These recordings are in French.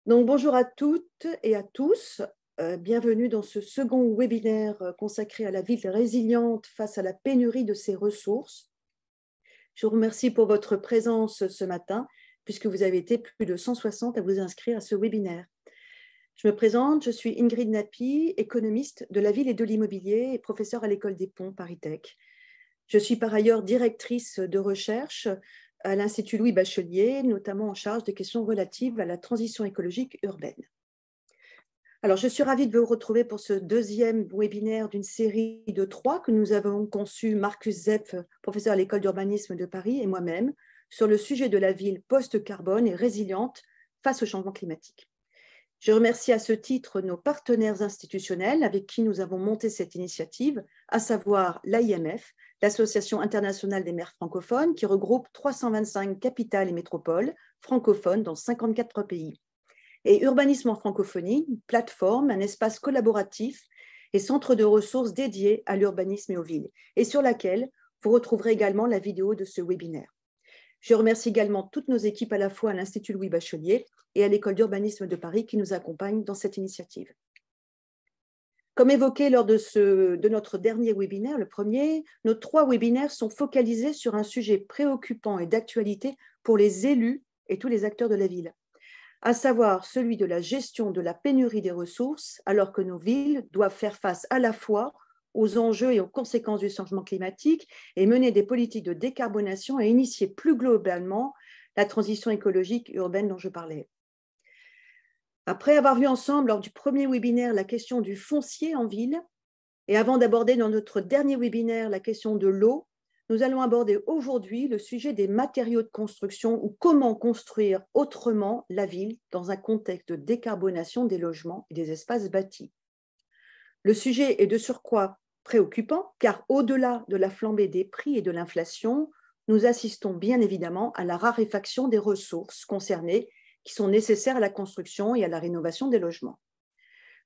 Donc, bonjour à toutes et à tous. Bienvenue dans ce second webinaire consacré à la ville résiliente face à la pénurie de ses ressources. Je vous remercie pour votre présence ce matin, puisque vous avez été plus de 160 à vous inscrire à ce webinaire. Je me présente, je suis Ingrid Napi, économiste de la ville et de l'immobilier et professeure à l'École des Ponts Paris Tech. Je suis par ailleurs directrice de recherche à l'Institut Louis Bachelier, notamment en charge des questions relatives à la transition écologique urbaine. Alors, je suis ravie de vous retrouver pour ce deuxième webinaire d'une série de 3 que nous avons conçu, Marcus Zepf, professeur à l'École d'urbanisme de Paris, et moi-même, sur le sujet de la ville post-carbone et résiliente face au changement climatique. Je remercie à ce titre nos partenaires institutionnels avec qui nous avons monté cette initiative, à savoir l'AIMF, l'Association internationale des maires francophones, qui regroupe 325 capitales et métropoles francophones dans 54 pays. Et Urbanisme en francophonie, une plateforme, un espace collaboratif et centre de ressources dédié à l'urbanisme et aux villes, et sur laquelle vous retrouverez également la vidéo de ce webinaire. Je remercie également toutes nos équipes à la fois à l'Institut Louis Bachelier et à l'École d'urbanisme de Paris qui nous accompagnent dans cette initiative. Comme évoqué lors de notre dernier webinaire, le premier, nos 3 webinaires sont focalisés sur un sujet préoccupant et d'actualité pour les élus et tous les acteurs de la ville, à savoir celui de la gestion de la pénurie des ressources, alors que nos villes doivent faire face à la fois aux enjeux et aux conséquences du changement climatique et mener des politiques de décarbonation et initier plus globalement la transition écologique urbaine dont je parlais. Après avoir vu ensemble lors du premier webinaire la question du foncier en ville, et avant d'aborder dans notre dernier webinaire la question de l'eau, nous allons aborder aujourd'hui le sujet des matériaux de construction ou comment construire autrement la ville dans un contexte de décarbonation des logements et des espaces bâtis. Le sujet est de surcroît préoccupant car au-delà de la flambée des prix et de l'inflation, nous assistons bien évidemment à la raréfaction des ressources concernées qui sont nécessaires à la construction et à la rénovation des logements.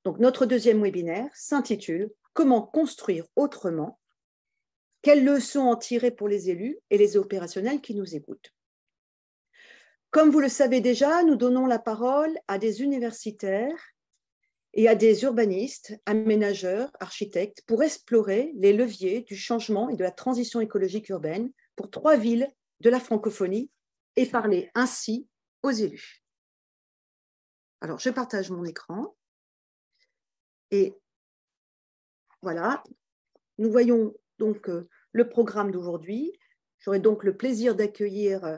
Donc notre deuxième webinaire s'intitule « Comment construire autrement ?» Quelles leçons en tirer pour les élus et les opérationnels qui nous écoutent? Comme vous le savez déjà, nous donnons la parole à des universitaires et à des urbanistes, aménageurs, architectes pour explorer les leviers du changement et de la transition écologique urbaine pour 3 villes de la francophonie et parler ainsi aux élus. Alors, je partage mon écran et voilà, nous voyons donc le programme d'aujourd'hui. J'aurai donc le plaisir d'accueillir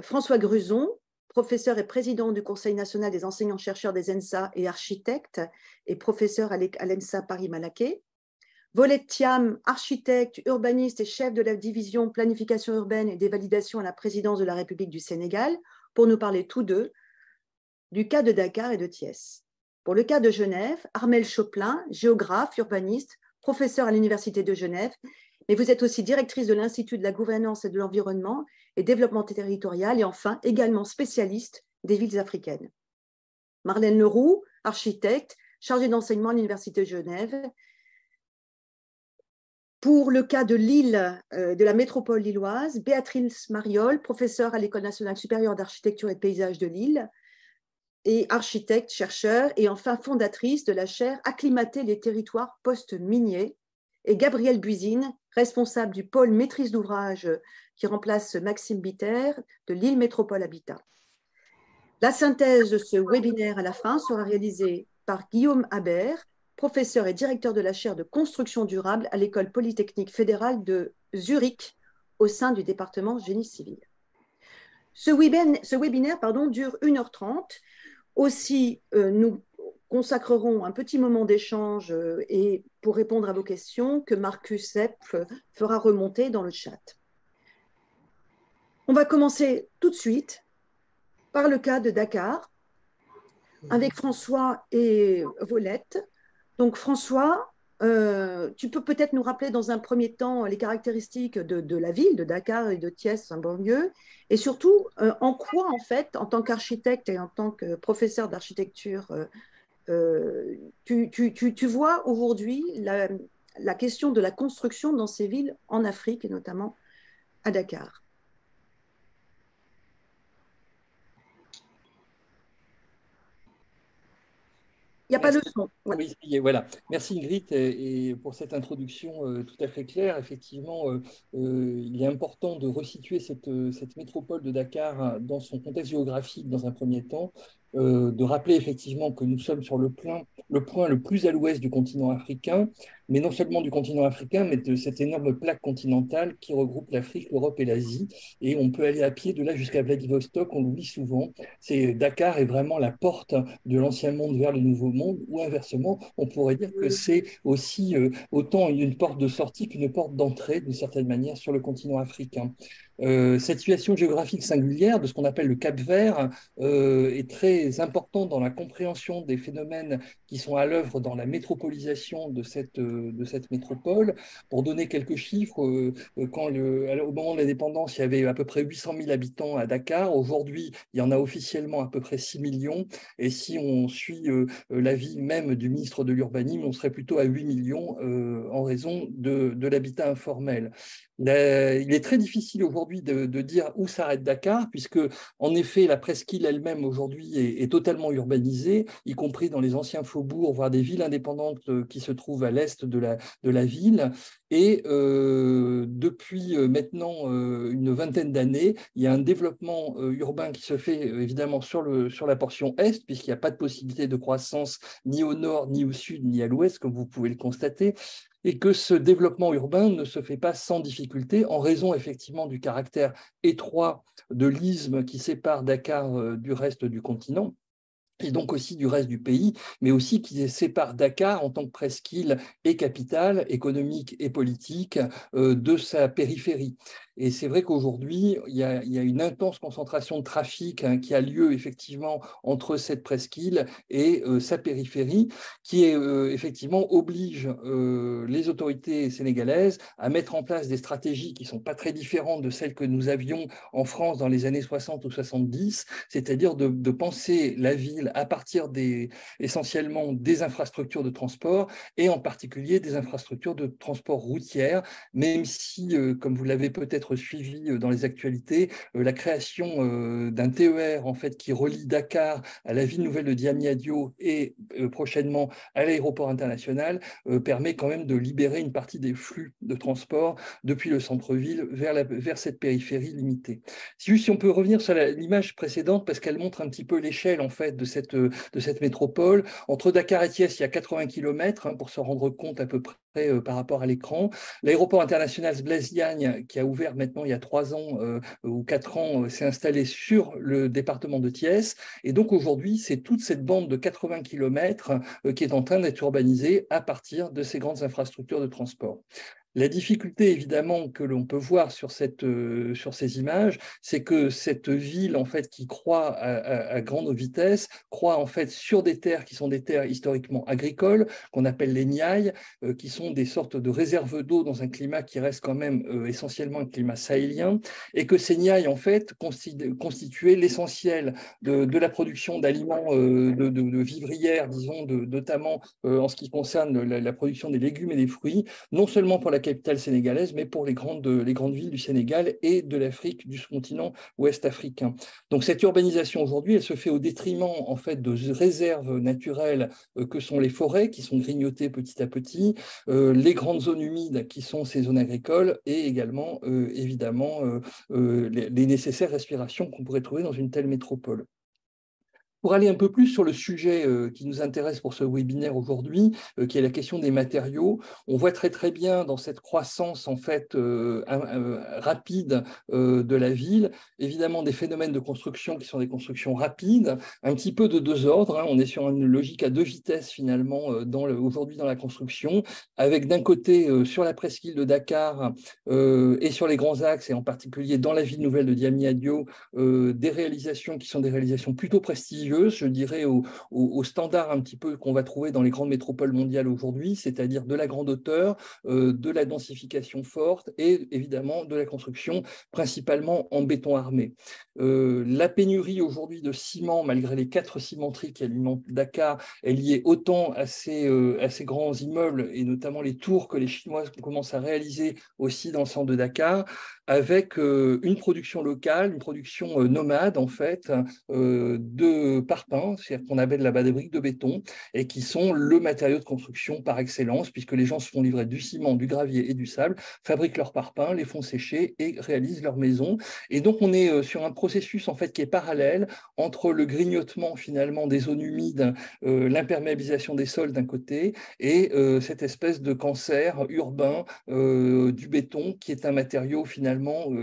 François Gruson, professeur et président du Conseil national des enseignants-chercheurs des ENSA et architecte et professeur à l'ENSA Paris-Malaquais. Volette Thiam, architecte, urbaniste et chef de la division planification urbaine et des validations à la présidence de la République du Sénégal, pour nous parler tous deux du cas de Dakar et de Thiès. Pour le cas de Genève, Armelle Choplin, géographe, urbaniste, professeur à l'Université de Genève, mais vous êtes aussi directrice de l'Institut de la gouvernance et de l'environnement et développement territorial et enfin également spécialiste des villes africaines. Marlène Leroux, architecte, chargée d'enseignement à l'Université de Genève. Pour le cas de Lille, de la métropole lilloise, Béatrice Mariol, professeure à l'École nationale supérieure d'architecture et de paysage de Lille, et architecte, chercheur, et enfin fondatrice de la chaire Acclimater les territoires post-miniers, et Gabrielle Buisine, responsable du pôle maîtrise d'ouvrage qui remplace Maxime Bitter de Lille Métropole Habitat. La synthèse de ce webinaire à la fin sera réalisée par Guillaume Habert, professeur et directeur de la chaire de construction durable à l'École polytechnique fédérale de Zurich au sein du département génie civil. Ce webinaire dure 1h30. Aussi, nous consacrerons un petit moment d'échange et pour répondre à vos questions que Marcus Sepp fera remonter dans le chat. On va commencer tout de suite par le cas de Dakar avec François et Volette. Donc François, tu peux peut-être nous rappeler dans un premier temps les caractéristiques de la ville de Dakar et de Thiès, un banlieue, et surtout en quoi en fait, en tant qu'architecte et en tant que professeur d'architecture, tu vois aujourd'hui la question de la construction dans ces villes en Afrique et notamment à Dakar. Il n'y a pas de Merci. son. Ouais. Oui, ça y est, voilà. Merci Ingrid et pour cette introduction tout à fait claire. Effectivement, il est important de resituer cette métropole de Dakar dans son contexte géographique dans un premier temps, de rappeler effectivement que nous sommes sur le point le plus à l'ouest du continent africain, mais non seulement du continent africain, mais de cette énorme plaque continentale qui regroupe l'Afrique, l'Europe et l'Asie. Et on peut aller à pied de là jusqu'à Vladivostok, on l'oublie souvent. Dakar est vraiment la porte de l'ancien monde vers le nouveau monde, ou inversement, on pourrait dire que c'est aussi autant une porte de sortie qu'une porte d'entrée, d'une certaine manière, sur le continent africain. Cette situation géographique singulière de ce qu'on appelle le Cap-Vert est très importante dans la compréhension des phénomènes qui sont à l'œuvre dans la métropolisation de cette métropole. Pour donner quelques chiffres, au moment de l'indépendance, il y avait à peu près 800 000 habitants à Dakar. Aujourd'hui, il y en a officiellement à peu près 6 millions. Et si on suit l'avis même du ministre de l'Urbanisme, on serait plutôt à 8 millions en raison de l'habitat informel. Il est très difficile aujourd'hui de dire où s'arrête Dakar, puisque en effet, la presqu'île elle-même aujourd'hui est totalement urbanisée, y compris dans les anciens faubourgs, voire des villes indépendantes qui se trouvent à l'est de la ville. Et depuis maintenant une vingtaine d'années, il y a un développement urbain qui se fait évidemment sur la portion est, puisqu'il n'y a pas de possibilité de croissance ni au nord, ni au sud, ni à l'ouest, comme vous pouvez le constater, et que ce développement urbain ne se fait pas sans difficulté en raison effectivement du caractère étroit de l'isthme qui sépare Dakar du reste du continent et donc aussi du reste du pays, mais aussi qui sépare Dakar en tant que presqu'île et capitale économique et politique de sa périphérie. Et c'est vrai qu'aujourd'hui, il y a une intense concentration de trafic qui a lieu effectivement entre cette presqu'île et sa périphérie, qui est, effectivement oblige les autorités sénégalaises à mettre en place des stratégies qui ne sont pas très différentes de celles que nous avions en France dans les années 60 ou 70, c'est-à-dire de penser la ville à partir essentiellement des infrastructures de transport et en particulier des infrastructures de transport routière, même si, comme vous l'avez peut-être suivi dans les actualités, la création d'un TER en fait, qui relie Dakar à la ville nouvelle de Diamniadio et prochainement à l'aéroport international permet quand même de libérer une partie des flux de transport depuis le centre-ville vers cette périphérie limitée. Si on peut revenir sur l'image précédente, parce qu'elle montre un petit peu l'échelle en fait de cette métropole. Entre Dakar et Thiès, il y a 80 km pour se rendre compte à peu près par rapport à l'écran. L'aéroport international Blaise Diagne, qui a ouvert maintenant il y a 3 ans ou 4 ans, s'est installé sur le département de Thiès. Et donc aujourd'hui, c'est toute cette bande de 80 km qui est en train d'être urbanisée à partir de ces grandes infrastructures de transport. La difficulté, évidemment, que l'on peut voir sur ces images, c'est que cette ville, en fait, qui croît à grande vitesse, croît, en fait, sur des terres qui sont des terres historiquement agricoles, qu'on appelle les niayes, qui sont des sortes de réserves d'eau dans un climat qui reste quand même essentiellement un climat sahélien, et que ces niayes, en fait, constituaient l'essentiel de la production d'aliments, de vivrières, disons, notamment en ce qui concerne la production des légumes et des fruits, non seulement pour la capitale sénégalaise, mais pour les grandes villes du Sénégal et de l'Afrique, du continent ouest africain. Donc cette urbanisation aujourd'hui, elle se fait au détriment en fait de réserves naturelles que sont les forêts, qui sont grignotées petit à petit, les grandes zones humides, qui sont ces zones agricoles, et également, évidemment, les nécessaires respirations qu'on pourrait trouver dans une telle métropole. Pour aller un peu plus sur le sujet qui nous intéresse pour ce webinaire aujourd'hui, qui est la question des matériaux, on voit très bien dans cette croissance en fait rapide de la ville, évidemment des phénomènes de construction qui sont des constructions rapides, un petit peu de deux ordres. On est sur une logique à deux vitesses finalement aujourd'hui dans la construction, avec d'un côté sur la presqu'île de Dakar et sur les grands axes, et en particulier dans la ville nouvelle de Diamniadio, des réalisations qui sont des réalisations plutôt prestigieuses, je dirais, au standard un petit peu qu'on va trouver dans les grandes métropoles mondiales aujourd'hui, c'est-à-dire de la grande hauteur, de la densification forte et évidemment de la construction principalement en béton armé. La pénurie aujourd'hui de ciment, malgré les 4 cimenteries qui alimentent Dakar, est liée autant à ces grands immeubles et notamment les tours que les Chinois commencent à réaliser aussi dans le centre de Dakar, avec une production locale, une production nomade en fait, de parpaings, c'est-à-dire qu'on appelle là-bas des briques de béton, et qui sont le matériau de construction par excellence, puisque les gens se font livrer du ciment, du gravier et du sable, fabriquent leurs parpaings, les font sécher et réalisent leur maison. Et donc on est sur un processus en fait qui est parallèle entre le grignotement finalement des zones humides, l'imperméabilisation des sols d'un côté, et cette espèce de cancer urbain du béton, qui est un matériau finalement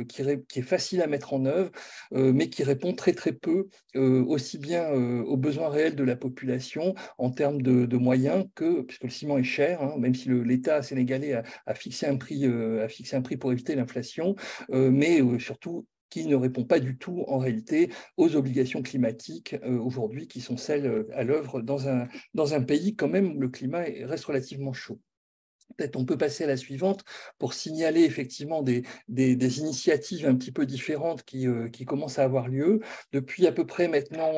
qui est facile à mettre en œuvre, mais qui répond très très peu aussi bien aux besoins réels de la population en termes de moyens que, puisque le ciment est cher, hein, même si l'État sénégalais a fixé un prix pour éviter l'inflation, mais surtout qui ne répond pas du tout en réalité aux obligations climatiques aujourd'hui qui sont celles à l'œuvre dans un pays quand même où le climat reste relativement chaud. Peut-être on peut passer à la suivante pour signaler effectivement des initiatives un petit peu différentes qui commencent à avoir lieu. Depuis à peu près maintenant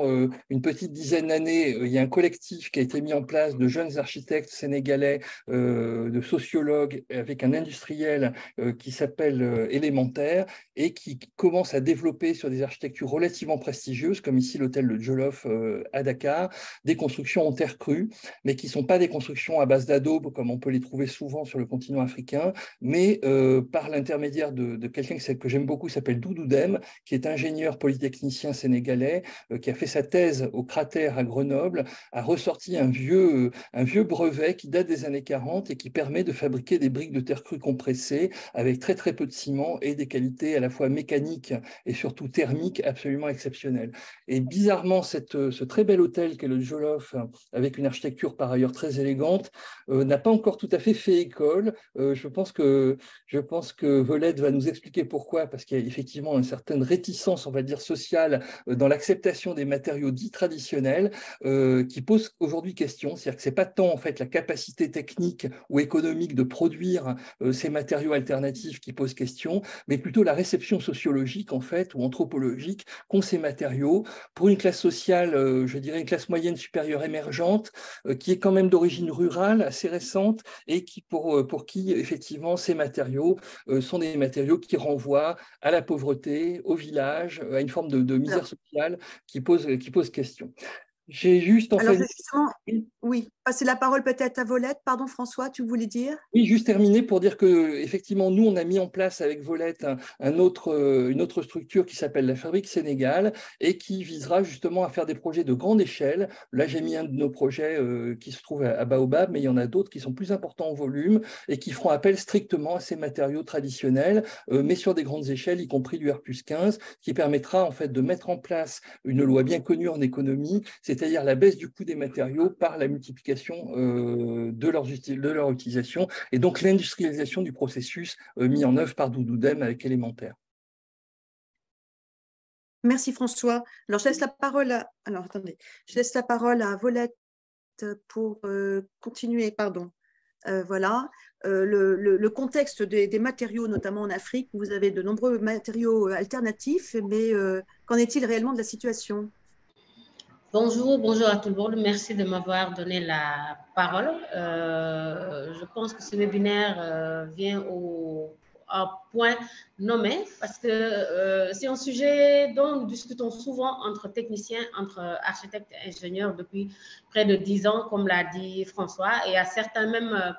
une petite dizaine d'années, il y a un collectif qui a été mis en place de jeunes architectes sénégalais, de sociologues, avec un industriel qui s'appelle Élémentaire et qui commence à développer sur des architectures relativement prestigieuses, comme ici l'hôtel de Jolof à Dakar, des constructions en terre crue, mais qui ne sont pas des constructions à base d'adobe comme on peut les trouver souvent sur le continent africain, mais par l'intermédiaire de quelqu'un que j'aime beaucoup, qui s'appelle Doudou Dème, qui est ingénieur polytechnicien sénégalais, qui a fait sa thèse au Cratère à Grenoble, a ressorti un vieux brevet qui date des années 40 et qui permet de fabriquer des briques de terre crue compressées avec très très peu de ciment et des qualités à la fois mécaniques et surtout thermiques absolument exceptionnelles. Et bizarrement, ce très bel hôtel qu'est le Jolof, avec une architecture par ailleurs très élégante, n'a pas encore tout à fait fait école. Je pense que Volette va nous expliquer pourquoi, parce qu'il y a effectivement une certaine réticence, on va dire, sociale dans l'acceptation des matériaux dits traditionnels qui pose aujourd'hui question. C'est-à-dire que ce n'est pas tant en fait la capacité technique ou économique de produire ces matériaux alternatifs qui pose question, mais plutôt la réception sociologique en fait ou anthropologique qu'ont ces matériaux pour une classe sociale, je dirais une classe moyenne supérieure émergente, qui est quand même d'origine rurale, assez récente, et qui, pour qui, effectivement, ces matériaux sont des matériaux qui renvoient à la pauvreté, au village, à une forme de misère sociale qui pose question. J'ai juste en Alors, fait... justement, oui, passer la parole peut-être à Volette. Pardon, François, tu voulais dire? Oui, juste terminer pour dire que effectivement, nous, on a mis en place avec Volette une autre structure qui s'appelle la Fabrique Sénégal et qui visera justement à faire des projets de grande échelle. Là, j'ai mis un de nos projets qui se trouve à Baobab, mais il y en a d'autres qui sont plus importants en volume et qui feront appel strictement à ces matériaux traditionnels, mais sur des grandes échelles, y compris du R+15, qui permettra en fait de mettre en place une loi bien connue en économie, c'est-à-dire la baisse du coût des matériaux par la multiplication de leur utilisation et donc l'industrialisation du processus mis en œuvre par Doudou Dème avec Élémentaire. Merci François. Alors je laisse la parole à... Alors attendez, je laisse la parole à Volette pour continuer. Pardon. Voilà. Le contexte des matériaux, notamment en Afrique, où vous avez de nombreux matériaux alternatifs, mais qu'en est-il réellement de la situation? Bonjour, bonjour à tout le monde. Merci de m'avoir donné la parole. Je pense que ce webinaire vient à point nommé parce que c'est un sujet dont nous discutons souvent entre techniciens, entre architectes et ingénieurs depuis près de 10 ans, comme l'a dit François, et à certains même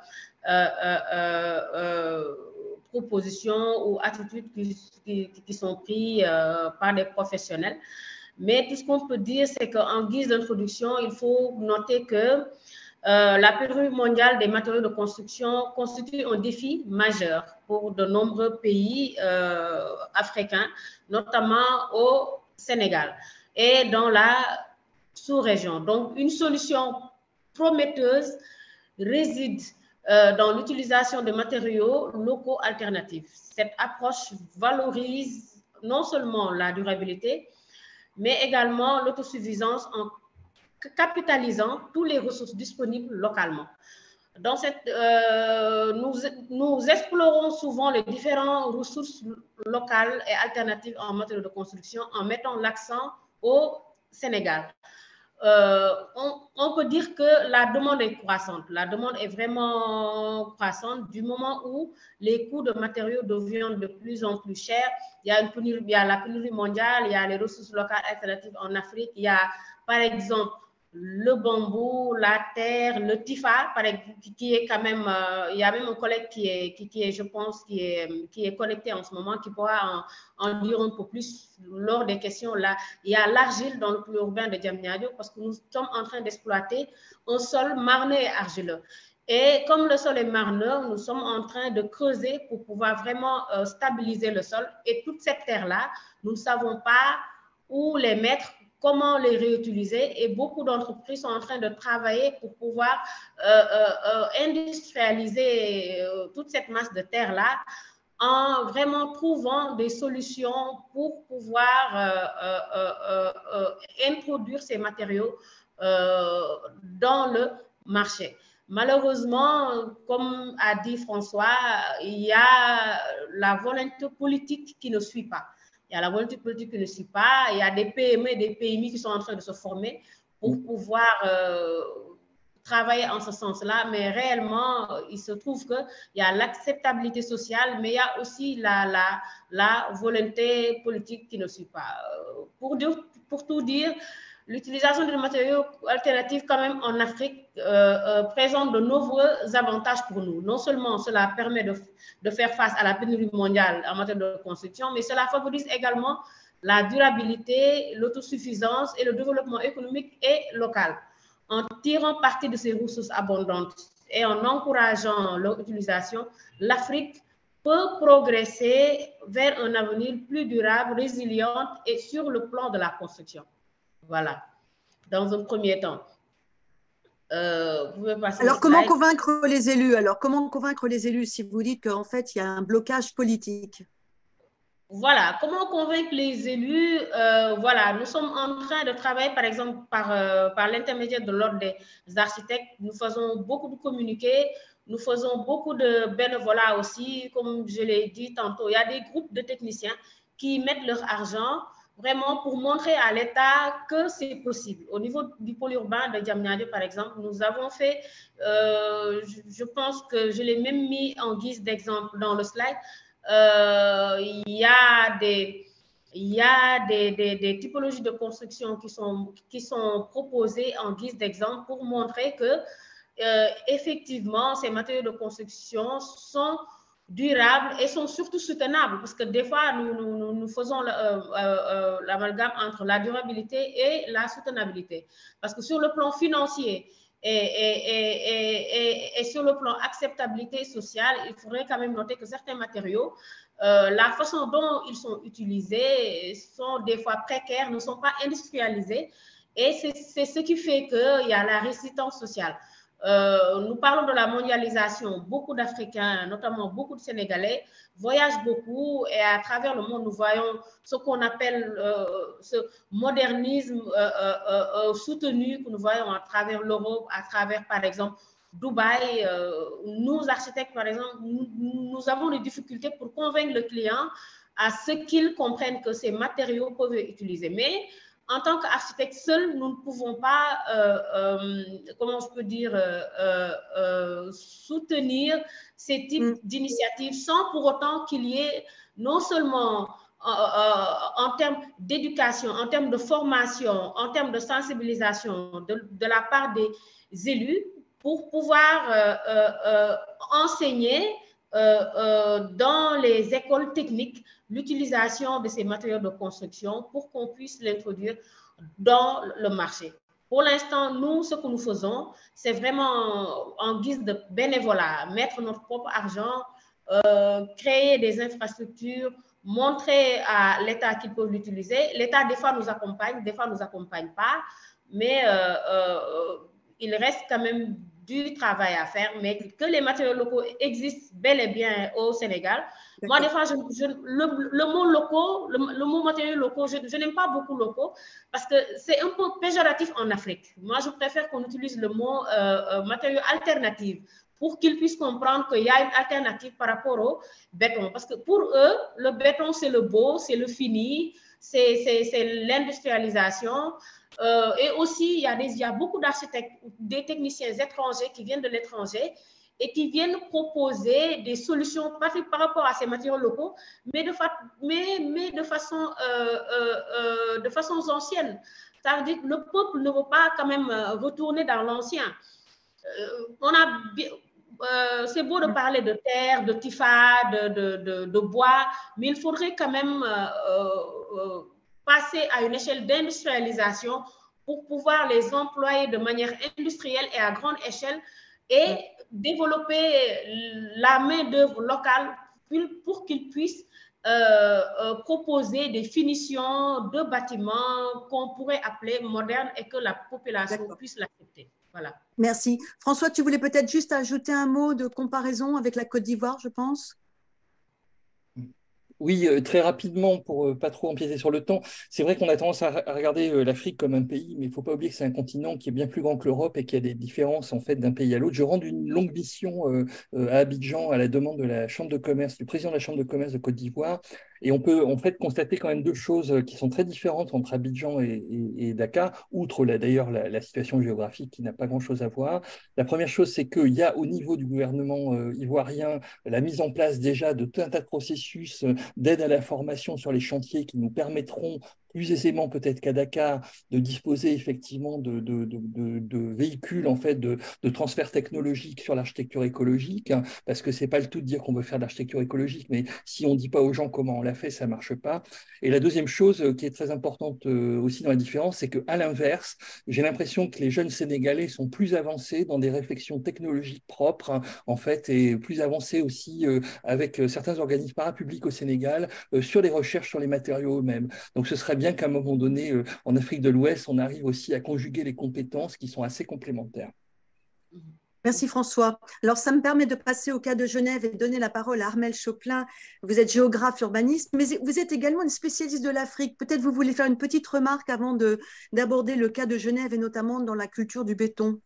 propositions ou attitudes qui sont prises par des professionnels. Mais tout ce qu'on peut dire, c'est qu'en guise d'introduction, il faut noter que la pénurie mondiale des matériaux de construction constitue un défi majeur pour de nombreux pays africains, notamment au Sénégal et dans la sous-région. Donc, une solution prometteuse réside dans l'utilisation de matériaux locaux alternatifs. Cette approche valorise non seulement la durabilité, mais également l'autosuffisance en capitalisant toutes les ressources disponibles localement. Dans nous explorons souvent les différentes ressources locales et alternatives en matière de construction en mettant l'accent au Sénégal. on peut dire que la demande est croissante. La demande est vraiment croissante du moment où les coûts de matériaux deviennent de plus en plus chers. Il y a la pénurie mondiale, il y a les ressources locales alternatives en Afrique, il y a par exemple le bambou, la terre, le tifa, qui est quand même, il y a même un collègue qui est je pense, qui est connecté en ce moment, qui pourra en dire un peu plus lors des questions là. Il y a l'argile dans le plus urbain de Diamniadio parce que nous sommes en train d'exploiter un sol marneux et argileux. Et comme le sol est marneux, nous sommes en train de creuser pour pouvoir vraiment stabiliser le sol. Et toute cette terre-là, nous ne savons pas où les mettre, comment les réutiliser, et beaucoup d'entreprises sont en train de travailler pour pouvoir industrialiser toute cette masse de terre-là en vraiment trouvant des solutions pour pouvoir introduire ces matériaux dans le marché. Malheureusement, comme a dit François, il y a la volonté politique qui ne suit pas. Il y a la volonté politique qui ne suit pas. Il y a des PME et des PMI qui sont en train de se former pour pouvoir travailler en ce sens-là. Mais réellement, il se trouve qu'il y a l'acceptabilité sociale, mais il y a aussi la volonté politique qui ne suit pas. Pour tout dire, l'utilisation de matériaux alternatifs quand même en Afrique présente de nombreux avantages pour nous. Non seulement cela permet de faire face à la pénurie mondiale en matière de construction, mais cela favorise également la durabilité, l'autosuffisance et le développement économique et local. En tirant parti de ces ressources abondantes et en encourageant leur utilisation, l'Afrique peut progresser vers un avenir plus durable, résilient et sur le plan de la construction. Voilà, dans un premier temps. Vous pouvez passer. Alors, comment convaincre les élus? Alors, comment convaincre les élus si vous dites qu'en fait, il y a un blocage politique? Voilà, comment convaincre les élus? Voilà, nous sommes en train de travailler, par exemple, par l'intermédiaire de l'ordre des architectes. Nous faisons beaucoup de communiqués, nous faisons beaucoup de bénévolat aussi. Comme je l'ai dit tantôt, il y a des groupes de techniciens qui mettent leur argent vraiment pour montrer à l'État que c'est possible. Au niveau du pôle urbain de Diamniadio, par exemple, nous avons fait, je pense que je l'ai même mis en guise d'exemple dans le slide, il y a des typologies de construction qui sont proposées en guise d'exemple pour montrer que effectivement, ces matériaux de construction sont durables et sont surtout soutenables, parce que des fois, nous faisons l'amalgame entre la durabilité et la soutenabilité. Parce que sur le plan financier et sur le plan acceptabilité sociale, il faudrait quand même noter que certains matériaux, la façon dont ils sont utilisés sont des fois précaires, ne sont pas industrialisés, et c'est ce qui fait qu'il y a la résistance sociale. Nous parlons de la mondialisation. Beaucoup d'Africains, notamment beaucoup de Sénégalais, voyagent beaucoup, et à travers le monde, nous voyons ce qu'on appelle ce modernisme soutenu que nous voyons à travers l'Europe, à travers, par exemple, Dubaï. Nous, architectes, par exemple, nous avons des difficultés pour convaincre le client à ce qu'ils comprennent que ces matériaux peuvent être utilisés. Mais en tant qu'architecte seul, nous ne pouvons pas, comment je peux dire, soutenir ces types d'initiatives sans pour autant qu'il y ait non seulement en termes d'éducation, en termes de formation, en termes de sensibilisation de la part des élus pour pouvoir enseigner dans les écoles techniques l'utilisation de ces matériaux de construction pour qu'on puisse l'introduire dans le marché. Pour l'instant, nous, ce que nous faisons, c'est vraiment en guise de bénévolat, mettre notre propre argent, créer des infrastructures, montrer à l'État qu'ils peuvent l'utiliser. L'État, des fois, nous accompagne, des fois, nous accompagne pas, mais il reste quand même du travail à faire, mais que les matériaux locaux existent bel et bien au Sénégal. Moi, des fois, le mot locaux, le mot matériaux locaux, je n'aime pas beaucoup locaux parce que c'est un peu péjoratif en Afrique. Moi, je préfère qu'on utilise le mot matériaux alternatifs pour qu'ils puissent comprendre qu'il y a une alternative par rapport au béton. Parce que pour eux, le béton, c'est le beau, c'est le fini, c'est l'industrialisation. Et aussi, il y a beaucoup d'architectes, des techniciens étrangers qui viennent de l'étranger et qui viennent proposer des solutions par rapport à ces matériaux locaux, mais de façon ancienne. Ça veut dire que le peuple ne veut pas quand même retourner dans l'ancien. C'est beau de parler de terre, de tifa, de bois, mais il faudrait quand même passer à une échelle d'industrialisation pour pouvoir les employer de manière industrielle et à grande échelle et développer la main-d'œuvre locale pour qu'ils puissent proposer des finitions de bâtiments qu'on pourrait appeler modernes et que la population puisse l'accepter. Voilà. Merci. François, tu voulais peut-être juste ajouter un mot de comparaison avec la Côte d'Ivoire, je pense? Oui, très rapidement, pour pas trop empiéter sur le temps, c'est vrai qu'on a tendance à regarder l'Afrique comme un pays, mais il ne faut pas oublier que c'est un continent qui est bien plus grand que l'Europe et qu'il y a des différences en fait d'un pays à l'autre. Je rends une longue mission à Abidjan à la demande de la Chambre de commerce, du président de la Chambre de commerce de Côte d'Ivoire, et on peut en fait constater quand même deux choses qui sont très différentes entre Abidjan et Dakar, outre d'ailleurs la situation géographique qui n'a pas grand-chose à voir. La première chose, c'est qu'il y a au niveau du gouvernement ivoirien la mise en place déjà de tout un tas de processus d'aide à la formation sur les chantiers qui nous permettront plus aisément peut-être qu'à Dakar de disposer effectivement de véhicules en fait de transfert technologique sur l'architecture écologique, hein, parce que c'est pas le tout de dire qu'on veut faire de l'architecture écologique, mais si on dit pas aux gens comment on l'a fait, ça marche pas. Et la deuxième chose qui est très importante aussi dans la différence, c'est qu'à l'inverse, j'ai l'impression que les jeunes Sénégalais sont plus avancés dans des réflexions technologiques propres, hein, en fait, et plus avancés aussi avec certains organismes parapublics au Sénégal sur les recherches sur les matériaux eux-mêmes. Donc ce serait bien qu'à un moment donné, en Afrique de l'Ouest, on arrive aussi à conjuguer les compétences qui sont assez complémentaires. Merci François. Alors ça me permet de passer au cas de Genève et de donner la parole à Armelle Choplin. Vous êtes géographe urbaniste, mais vous êtes également une spécialiste de l'Afrique. Peut-être vous voulez faire une petite remarque avant d'aborder le cas de Genève et notamment dans la culture du béton.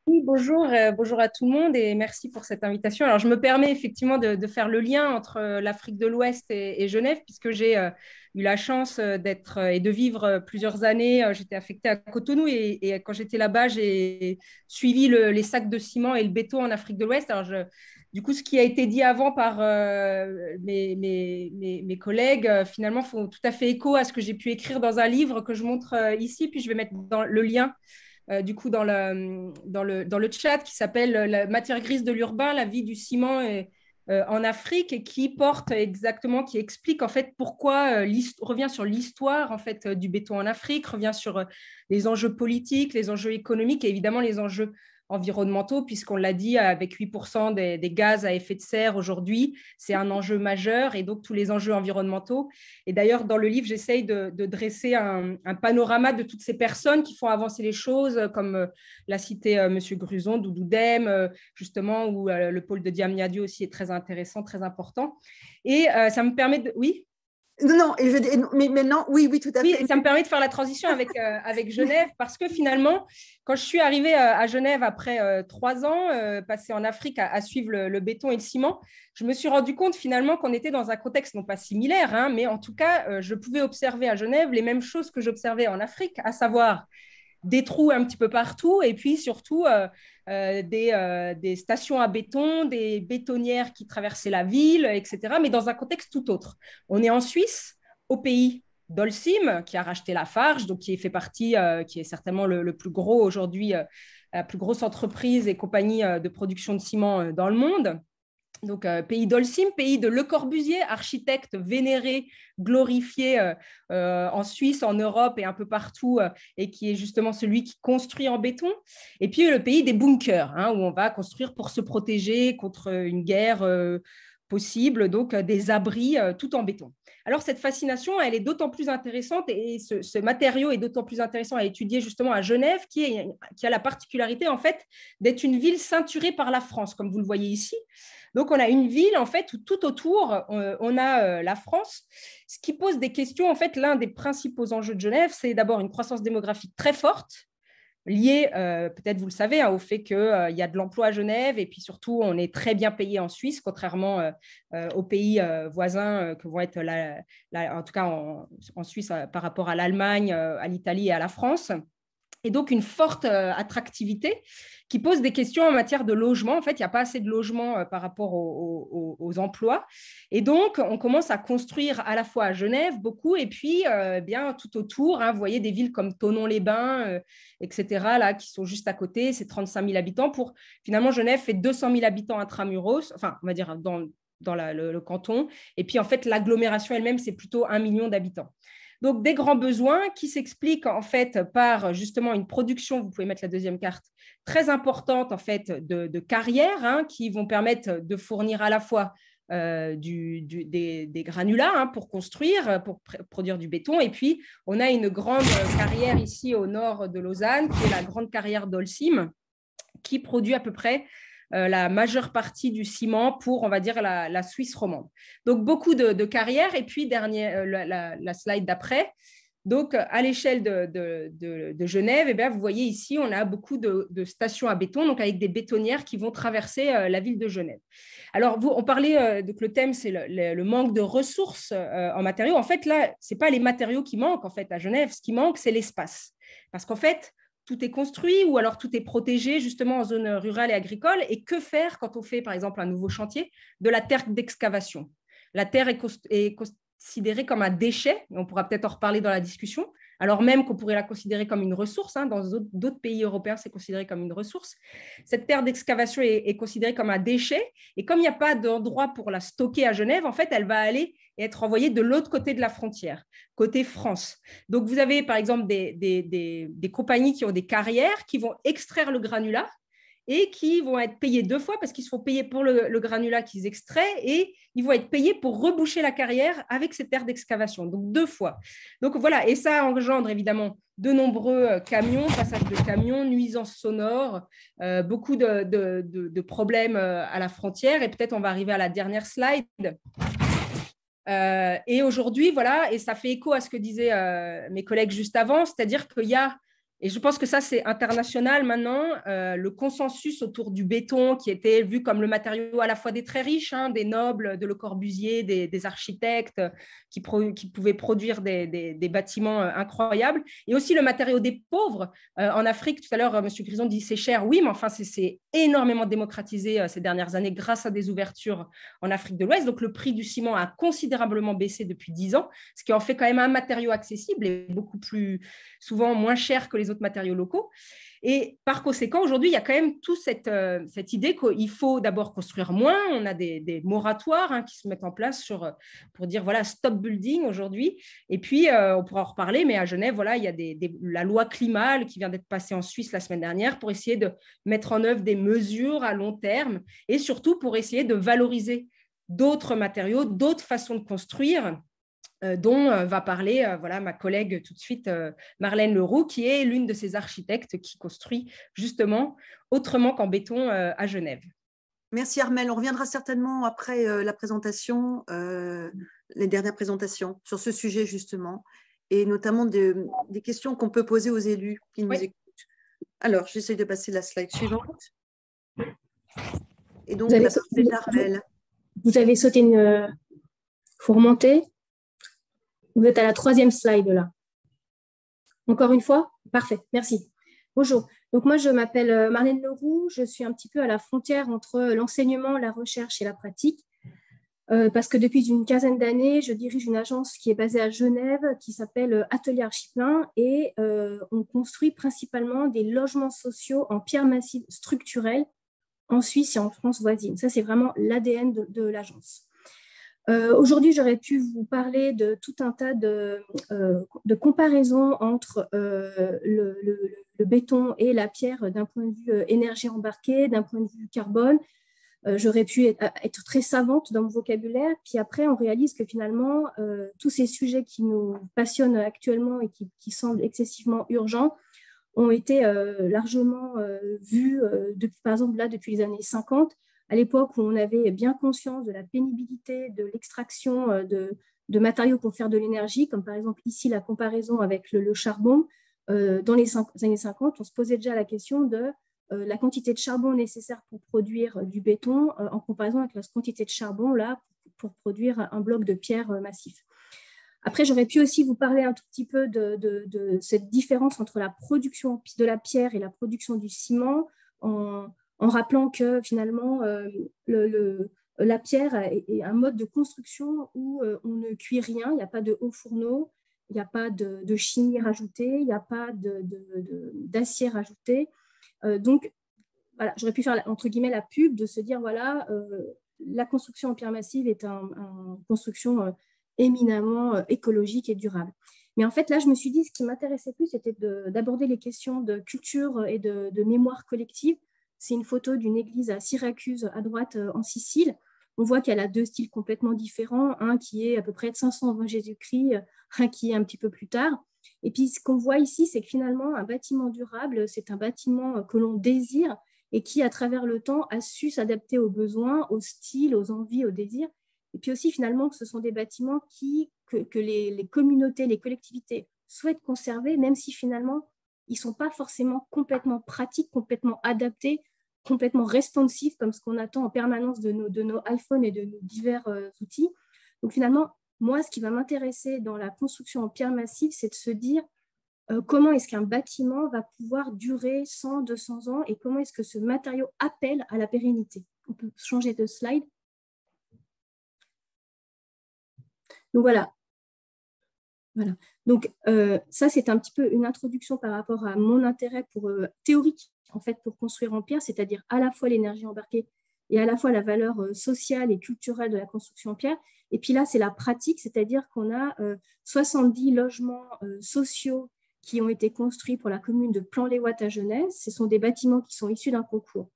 Oui, bonjour, bonjour à tout le monde et merci pour cette invitation. Alors, je me permets effectivement de faire le lien entre l'Afrique de l'Ouest et Genève, puisque j'ai eu la chance d'être et de vivre plusieurs années. J'étais affectée à Cotonou et quand j'étais là-bas, j'ai suivi les sacs de ciment et le béton en Afrique de l'Ouest. Alors, du coup, ce qui a été dit avant par mes collègues, finalement, font tout à fait écho à ce que j'ai pu écrire dans un livre que je montre ici, puis je vais mettre dans le lien du coup dans le chat qui s'appelle La matière grise de l'urbain, la vie du ciment en Afrique et qui porte exactement, qui explique en fait pourquoi, revient sur l'histoire en fait du béton en Afrique, revient sur les enjeux politiques, les enjeux économiques et évidemment les enjeux environnementaux, puisqu'on l'a dit, avec 8% des gaz à effet de serre aujourd'hui, c'est un enjeu majeur, et donc tous les enjeux environnementaux. Et d'ailleurs, dans le livre, j'essaye de dresser un panorama de toutes ces personnes qui font avancer les choses, comme l'a cité M. Gruson, Doudou Dem, justement, où le pôle de Diamniadio aussi est très intéressant, très important. Et ça me permet de… Oui ? Non, mais maintenant, oui, tout à fait. Oui, ça me permet de faire la transition avec Genève, parce que finalement, quand je suis arrivée à Genève après 3 ans, passée en Afrique à suivre le béton et le ciment, je me suis rendu compte finalement qu'on était dans un contexte non pas similaire, hein, mais en tout cas, je pouvais observer à Genève les mêmes choses que j'observais en Afrique, à savoir des trous un petit peu partout et puis surtout des stations à béton, des bétonnières qui traversaient la ville, etc., mais dans un contexte tout autre. On est en Suisse, au pays d'Holcim, qui a racheté Lafarge, donc qui fait partie, qui est certainement le plus gros aujourd'hui, la plus grosse entreprise et compagnie de production de ciment dans le monde. Donc, pays d'Holcim, pays de Le Corbusier, architecte vénéré, glorifié en Suisse, en Europe et un peu partout, et qui est justement celui qui construit en béton. Et puis, le pays des bunkers, hein, où on va construire pour se protéger contre une guerre possible, donc des abris tout en béton. Alors, cette fascination, elle est d'autant plus intéressante et ce matériau est d'autant plus intéressant à étudier justement à Genève, qui a la particularité, en fait, d'être une ville ceinturée par la France, comme vous le voyez ici. Donc, on a une ville, en fait, où tout autour, on a la France, ce qui pose des questions. En fait, l'un des principaux enjeux de Genève, c'est d'abord une croissance démographique très forte, lié, peut-être vous le savez, au fait qu'il y a de l'emploi à Genève et puis surtout, on est très bien payé en Suisse, contrairement aux pays voisins que vont être, en tout cas en Suisse, par rapport à l'Allemagne, à l'Italie et à la France. Et donc, une forte attractivité qui pose des questions en matière de logement. En fait, il n'y a pas assez de logements par rapport aux emplois. Et donc, on commence à construire à la fois à Genève beaucoup et puis bien tout autour. Vous voyez des villes comme Thonon-les-Bains, etc., là, qui sont juste à côté. C'est 35 000 habitants. Finalement, Genève fait 200 000 habitants intramuros, enfin, on va dire dans le canton. Et puis, en fait, l'agglomération elle-même, c'est plutôt 1 million d'habitants. Donc, des grands besoins qui s'expliquent en fait par justement une production, vous pouvez mettre la deuxième carte, très importante en fait de carrières qui vont permettre de fournir à la fois des granulats pour construire, pour produire du béton. Et puis, on a une grande carrière ici au nord de Lausanne, qui est la grande carrière d'Holcim, qui produit à peu près la majeure partie du ciment pour, on va dire, la Suisse romande. Donc, beaucoup de carrières. Et puis, la slide d'après. Donc, à l'échelle de Genève, eh bien, vous voyez ici, on a beaucoup de stations à béton, donc avec des bétonnières qui vont traverser la ville de Genève. Alors, on parlait, donc le thème, c'est le manque de ressources en matériaux. En fait, là, ce n'est pas les matériaux qui manquent en fait, à Genève. Ce qui manque, c'est l'espace. Parce qu'en fait, tout est construit ou alors tout est protégé justement en zone rurale et agricole. Et que faire quand on fait, par exemple, un nouveau chantier? De la terre d'excavation. La terre est considérée comme un déchet, on pourra peut-être en reparler dans la discussion, alors même qu'on pourrait la considérer comme une ressource. Dans d'autres pays européens, c'est considéré comme une ressource. Cette terre d'excavation est considérée comme un déchet. Et comme il n'y a pas d'endroit pour la stocker à Genève, en fait, elle va aller et être envoyée de l'autre côté de la frontière, côté France. Donc, vous avez, par exemple, des compagnies qui ont des carrières qui vont extraire le granulat et qui vont être payés 2 fois parce qu'ils se font payer pour le granulat qu'ils extraient et ils vont être payés pour reboucher la carrière avec ces terres d'excavation. Donc, 2 fois. Donc, voilà. Et ça engendre évidemment de nombreux camions, passage de camions, nuisances sonores, beaucoup de problèmes à la frontière. Et peut-être on va arriver à la dernière slide. Et aujourd'hui, voilà, et ça fait écho à ce que disaient mes collègues juste avant, c'est-à-dire qu'il y a, et je pense que ça c'est international maintenant, le consensus autour du béton qui était vu comme le matériau à la fois des très riches, des nobles, de Le Corbusier, des architectes qui pouvaient produire des bâtiments incroyables, et aussi le matériau des pauvres. En Afrique, tout à l'heure, M. Grison dit c'est cher, oui, mais enfin c'est énormément démocratisé ces dernières années grâce à des ouvertures en Afrique de l'Ouest. Donc le prix du ciment a considérablement baissé depuis 10 ans, ce qui en fait quand même un matériau accessible et beaucoup plus souvent moins cher que les autres matériaux locaux. Et par conséquent, aujourd'hui, il y a quand même toute cette idée qu'il faut d'abord construire moins. On a des moratoires qui se mettent en place pour dire voilà, stop building aujourd'hui. Et puis, on pourra en reparler, mais à Genève, voilà, il y a la loi climat qui vient d'être passée en Suisse la semaine dernière pour essayer de mettre en œuvre des mesures à long terme et surtout pour essayer de valoriser d'autres matériaux, d'autres façons de construire, dont va parler voilà, ma collègue tout de suite, Marlène Leroux, qui est l'une de ces architectes qui construit justement autrement qu'en béton à Genève. Merci Armelle. On reviendra certainement après la présentation, les dernières présentations sur ce sujet justement, et notamment des questions qu'on peut poser aux élus qui nous écoutent. Alors, j'essaie de passer la slide suivante. Et donc, la partie d'Armelle. Vous avez sauté une... faut remonter. Vous êtes à la 3e slide là. Encore une fois? Parfait, merci. Bonjour. Donc moi, je m'appelle Marlène Leroux. Je suis un petit peu à la frontière entre l'enseignement, la recherche et la pratique. Parce que depuis une quinzaine d'années, je dirige une agence qui est basée à Genève, qui s'appelle Atelier Archiplein, et on construit principalement des logements sociaux en pierre massive structurelle en Suisse et en France voisine. Ça, c'est vraiment l'ADN de l'agence. Aujourd'hui, j'aurais pu vous parler de tout un tas de comparaisons entre le béton et la pierre d'un point de vue énergie embarquée, d'un point de vue carbone. J'aurais pu être très savante dans mon vocabulaire. Puis après, on réalise que finalement, tous ces sujets qui nous passionnent actuellement et qui semblent excessivement urgents ont été largement vus, par exemple, là, depuis les années 50, à l'époque où on avait bien conscience de la pénibilité de l'extraction de matériaux pour faire de l'énergie, comme par exemple ici la comparaison avec le charbon. dans les années 50, on se posait déjà la question de la quantité de charbon nécessaire pour produire du béton en comparaison avec la quantité de charbon là, pour produire un bloc de pierre massif. Après, j'aurais pu aussi vous parler un tout petit peu de cette différence entre la production de la pierre et la production du ciment, en rappelant que finalement, la pierre est un mode de construction où on ne cuit rien, il n'y a pas de haut fourneau, il n'y a pas de chimie rajoutée, il n'y a pas d'acier rajouté. Donc, voilà, j'aurais pu faire, entre guillemets, la pub de se dire, voilà, la construction en pierre massive est une construction éminemment écologique et durable. Mais en fait, là, je me suis dit, ce qui m'intéressait plus, c'était d'aborder les questions de culture et de mémoire collective. C'est une photo d'une église à Syracuse, à droite, en Sicile. On voit qu'elle a deux styles complètement différents, un qui est à peu près de 500 avant Jésus-Christ, un qui est un petit peu plus tard. Et puis, ce qu'on voit ici, c'est que finalement, un bâtiment durable, c'est un bâtiment que l'on désire et qui, à travers le temps, a su s'adapter aux besoins, aux styles, aux envies, aux désirs. Et puis aussi, finalement, que ce sont des bâtiments que les communautés, les collectivités souhaitent conserver, même si finalement, ils ne sont pas forcément complètement pratiques, complètement adaptés, complètement responsifs, comme ce qu'on attend en permanence de nos iPhones et de nos divers outils. Donc finalement, moi, ce qui va m'intéresser dans la construction en pierre massive, c'est de se dire comment est-ce qu'un bâtiment va pouvoir durer 100, 200 ans et comment est-ce que ce matériau appelle à la pérennité. On peut changer de slide. Donc voilà. Donc ça, c'est un petit peu une introduction par rapport à mon intérêt théorique en fait, pour construire en pierre, c'est-à-dire à la fois l'énergie embarquée et à la fois la valeur sociale et culturelle de la construction en pierre. Et puis là, c'est la pratique, c'est-à-dire qu'on a 70 logements sociaux qui ont été construits pour la commune de Plan-les-Ouates à Genève. Ce sont des bâtiments qui sont issus d'un concours.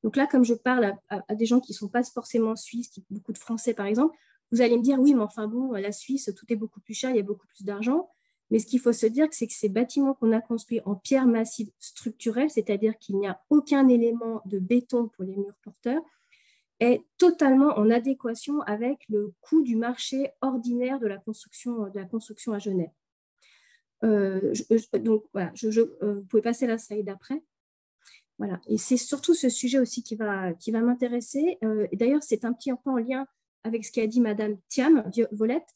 Donc là, comme je parle à des gens qui ne sont pas forcément suisses, beaucoup de Français par exemple, vous allez me dire, oui, mais enfin bon, la Suisse, tout est beaucoup plus cher, il y a beaucoup plus d'argent. Mais ce qu'il faut se dire, c'est que ces bâtiments qu'on a construits en pierre massive structurelle, c'est-à-dire qu'il n'y a aucun élément de béton pour les murs porteurs, est totalement en adéquation avec le coût du marché ordinaire de la construction à Genève. Donc, voilà, vous pouvez passer la slide d'après. Voilà. Et c'est surtout ce sujet aussi qui va m'intéresser. Et d'ailleurs, c'est un petit peu en lien avec ce qu'a dit Madame Thiam, Volette.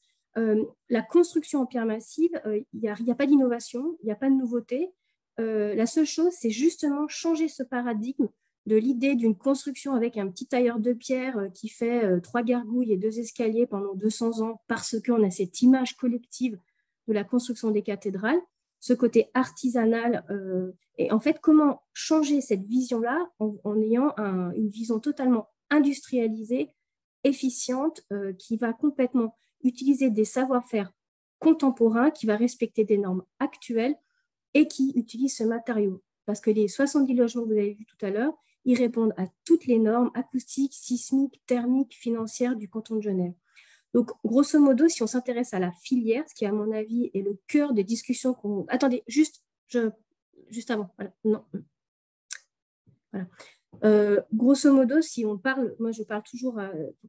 La construction en pierre massive, il n'y a pas d'innovation, il n'y a pas de nouveauté. La seule chose, c'est justement changer ce paradigme de l'idée d'une construction avec un petit tailleur de pierre qui fait 3 gargouilles et 2 escaliers pendant 200 ans parce qu'on a cette image collective de la construction des cathédrales, ce côté artisanal. Et en fait, comment changer cette vision-là en ayant une vision totalement industrialisée, efficiente, qui va complètement utiliser des savoir-faire contemporains, qui va respecter des normes actuelles et qui utilise ce matériau. Parce que les 70 logements que vous avez vus tout à l'heure, ils répondent à toutes les normes acoustiques, sismiques, thermiques, financières du canton de Genève. Donc, grosso modo, si on s'intéresse à la filière, ce qui, à mon avis, est le cœur des discussions qu'on... Attendez, juste avant. Voilà. Non. Voilà. Grosso modo, si on parle, moi je parle toujours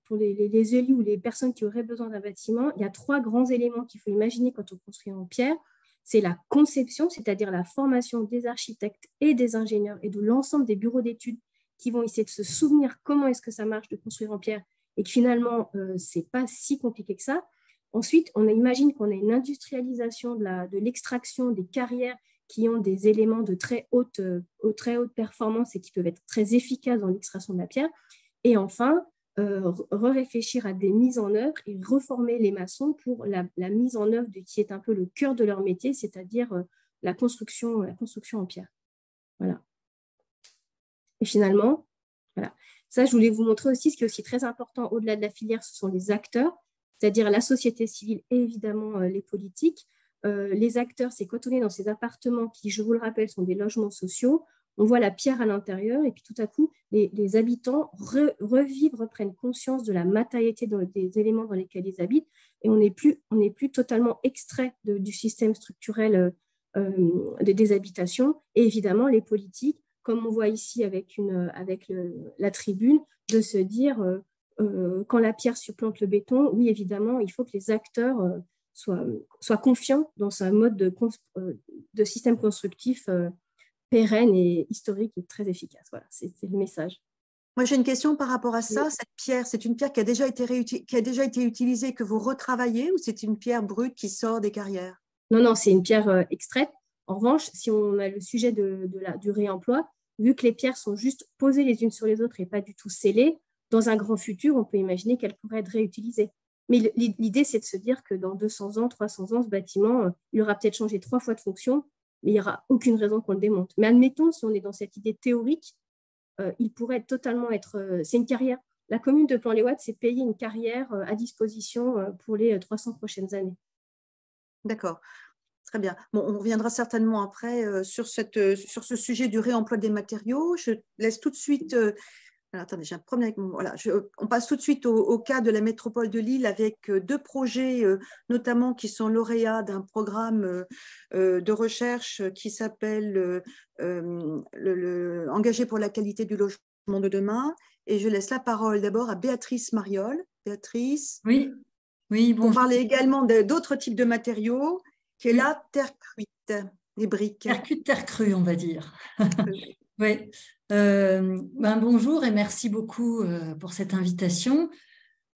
pour les élus ou les personnes qui auraient besoin d'un bâtiment, il y a 3 grands éléments qu'il faut imaginer quand on construit en pierre. C'est la conception, c'est-à-dire la formation des architectes et des ingénieurs et de l'ensemble des bureaux d'études qui vont essayer de se souvenir comment est-ce que ça marche de construire en pierre et que finalement, ce n'est pas si compliqué que ça. Ensuite, on imagine qu'on a une industrialisation de l'extraction des carrières qui ont des éléments de très haute performance et qui peuvent être très efficaces dans l'extraction de la pierre. Et enfin, réfléchir à des mises en œuvre et reformer les maçons pour la mise en œuvre qui est un peu le cœur de leur métier, c'est-à-dire la construction en pierre. Voilà. Et finalement, voilà. Ça, je voulais vous montrer aussi ce qui est aussi très important au-delà de la filière, ce sont les acteurs, c'est-à-dire la société civile et évidemment les politiques. Les acteurs, c'est quand on est dans ces appartements qui, je vous le rappelle, sont des logements sociaux, on voit la pierre à l'intérieur et puis tout à coup, les habitants reprennent conscience de la matérialité des éléments dans lesquels ils habitent et on n'est plus totalement extrait du système structurel des habitations. Et évidemment, les politiques, comme on voit ici avec la tribune, de se dire quand la pierre supplante le béton, oui, évidemment, il faut que les acteurs soient confiants dans un mode de systèmes constructifs pérennes et historiques et très efficaces. Voilà, c'est le message. Moi, j'ai une question par rapport à ça. Cette pierre, c'est une pierre qui a déjà été utilisée, que vous retravaillez, ou c'est une pierre brute qui sort des carrières? Non, c'est une pierre extraite. En revanche, si on a le sujet du réemploi, vu que les pierres sont juste posées les unes sur les autres et pas du tout scellées, dans un grand futur, on peut imaginer qu'elles pourraient être réutilisées. Mais l'idée, c'est de se dire que dans 200 ans, 300 ans, ce bâtiment, il aura peut-être changé 3 fois de fonction, mais il n'y aura aucune raison qu'on le démonte. Mais admettons, si on est dans cette idée théorique, il pourrait totalement être… c'est une carrière. La commune de Plan-les-Ouates s'est payée une carrière à disposition pour les 300 prochaines années. D'accord, très bien. Bon, on reviendra certainement après sur ce sujet du réemploi des matériaux. Je laisse tout de suite… alors, attendez, j'ai un problème avec mon… Voilà, on passe tout de suite au cas de la métropole de Lille avec 2 projets, notamment qui sont lauréats d'un programme de recherche qui s'appelle Engagé pour la qualité du logement de demain. Et je laisse la parole d'abord à Béatrice Mariol. Béatrice. Oui, bonjour. Pour parler également d'autres types de matériaux, qui est la terre cuite, les briques. Terre cuite, terre crue, on va dire. Oui. Bonjour et merci beaucoup pour cette invitation.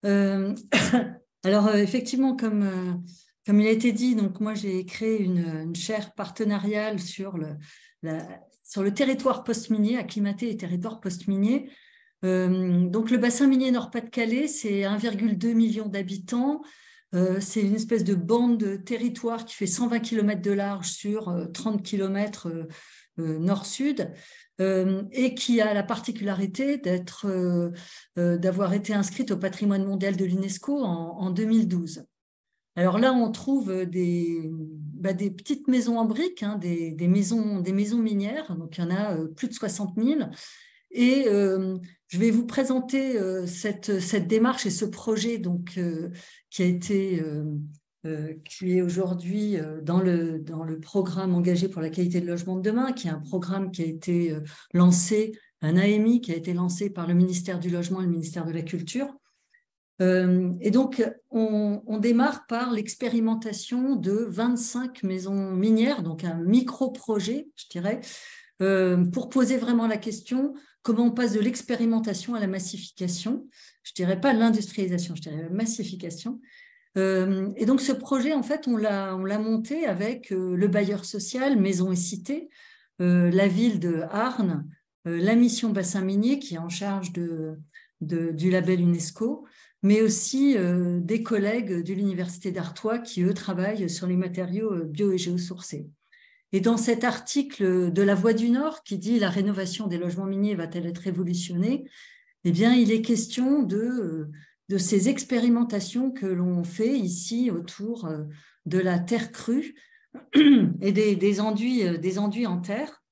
Alors, effectivement, comme il a été dit, donc moi, j'ai créé une chaire partenariale sur le territoire post-minier, acclimater les territoires post-miniers. Donc, le bassin minier Nord-Pas-de-Calais, c'est 1,2 million d'habitants. C'est une espèce de bande de territoire qui fait 120 km de large sur 30 km nord-sud et qui a la particularité d'avoir été inscrite au patrimoine mondial de l'UNESCO en 2012. Alors là, on trouve des petites maisons en briques, hein, des maisons minières, donc il y en a plus de 60 000. Et je vais vous présenter cette démarche et ce projet donc, qui est aujourd'hui dans le programme Engagé pour la qualité de logement de demain, qui est un programme qui a été lancé, un AMI qui a été lancé par le ministère du Logement et le ministère de la Culture. Et donc, on démarre par l'expérimentation de 25 maisons minières, donc un micro-projet, je dirais, pour poser vraiment la question comment on passe de l'expérimentation à la massification. Je ne dirais pas l'industrialisation, je dirais la massification. Et donc, ce projet, en fait, on l'a monté avec le bailleur social, Maison et Cité, la ville de Arnes, la mission Bassin Minier qui est en charge du label UNESCO, mais aussi des collègues de l'Université d'Artois qui, eux, travaillent sur les matériaux bio et géosourcés. Et dans cet article de La Voix du Nord qui dit « La rénovation des logements miniers va-t-elle être révolutionnée ?» Eh bien, il est question de ces expérimentations que l'on fait ici autour de la terre crue et des enduits en terre.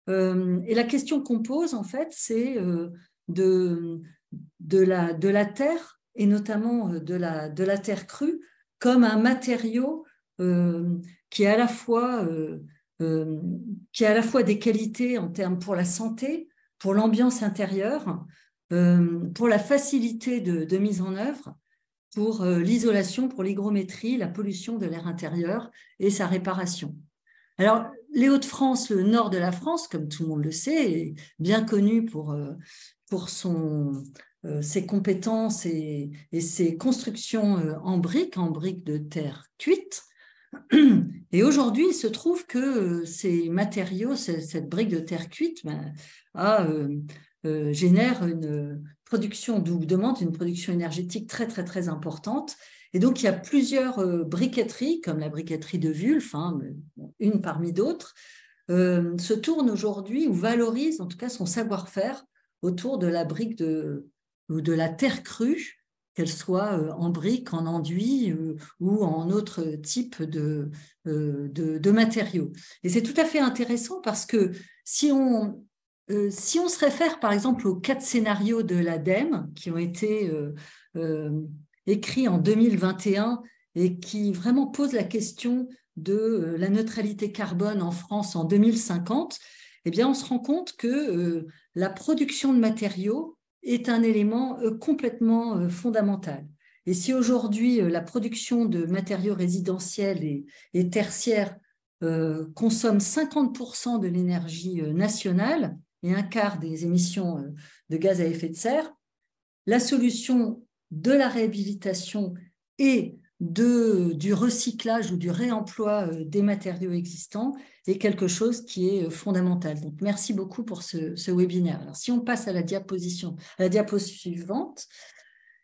Et la question qu'on pose, en fait, c'est de la terre, et notamment de la terre crue, comme un matériau qui a à la fois des qualités en termes pour la santé, pour l'ambiance intérieure, pour la facilité de mise en œuvre, pour l'isolation, pour l'hygrométrie, la pollution de l'air intérieur et sa réparation. Alors, les Hauts-de-France, le nord de la France, comme tout le monde le sait, est bien connu pour ses compétences et ses constructions en briques de terre cuite. Et aujourd'hui, il se trouve que ces matériaux, cette brique de terre cuite, génère une production, demande une production énergétique très, très, très importante. Et donc, il y a plusieurs briqueteries, comme la briqueterie de Wulf, une parmi d'autres, se tournent aujourd'hui ou valorisent en tout cas son savoir-faire autour de la brique ou de la terre crue, qu'elle soit en brique, en enduit ou en autre type de matériaux. Et c'est tout à fait intéressant parce que si on se réfère par exemple aux 4 scénarios de l'ADEME qui ont été écrits en 2021 et qui vraiment posent la question de la neutralité carbone en France en 2050, eh bien on se rend compte que la production de matériaux est un élément complètement fondamental. Et si aujourd'hui la production de matériaux résidentiels et tertiaires consomme 50% de l'énergie nationale et un quart des émissions de gaz à effet de serre. La solution de la réhabilitation et du recyclage ou du réemploi des matériaux existants est quelque chose qui est fondamental. Donc, merci beaucoup pour ce webinaire. Alors, si on passe à la diapo suivante,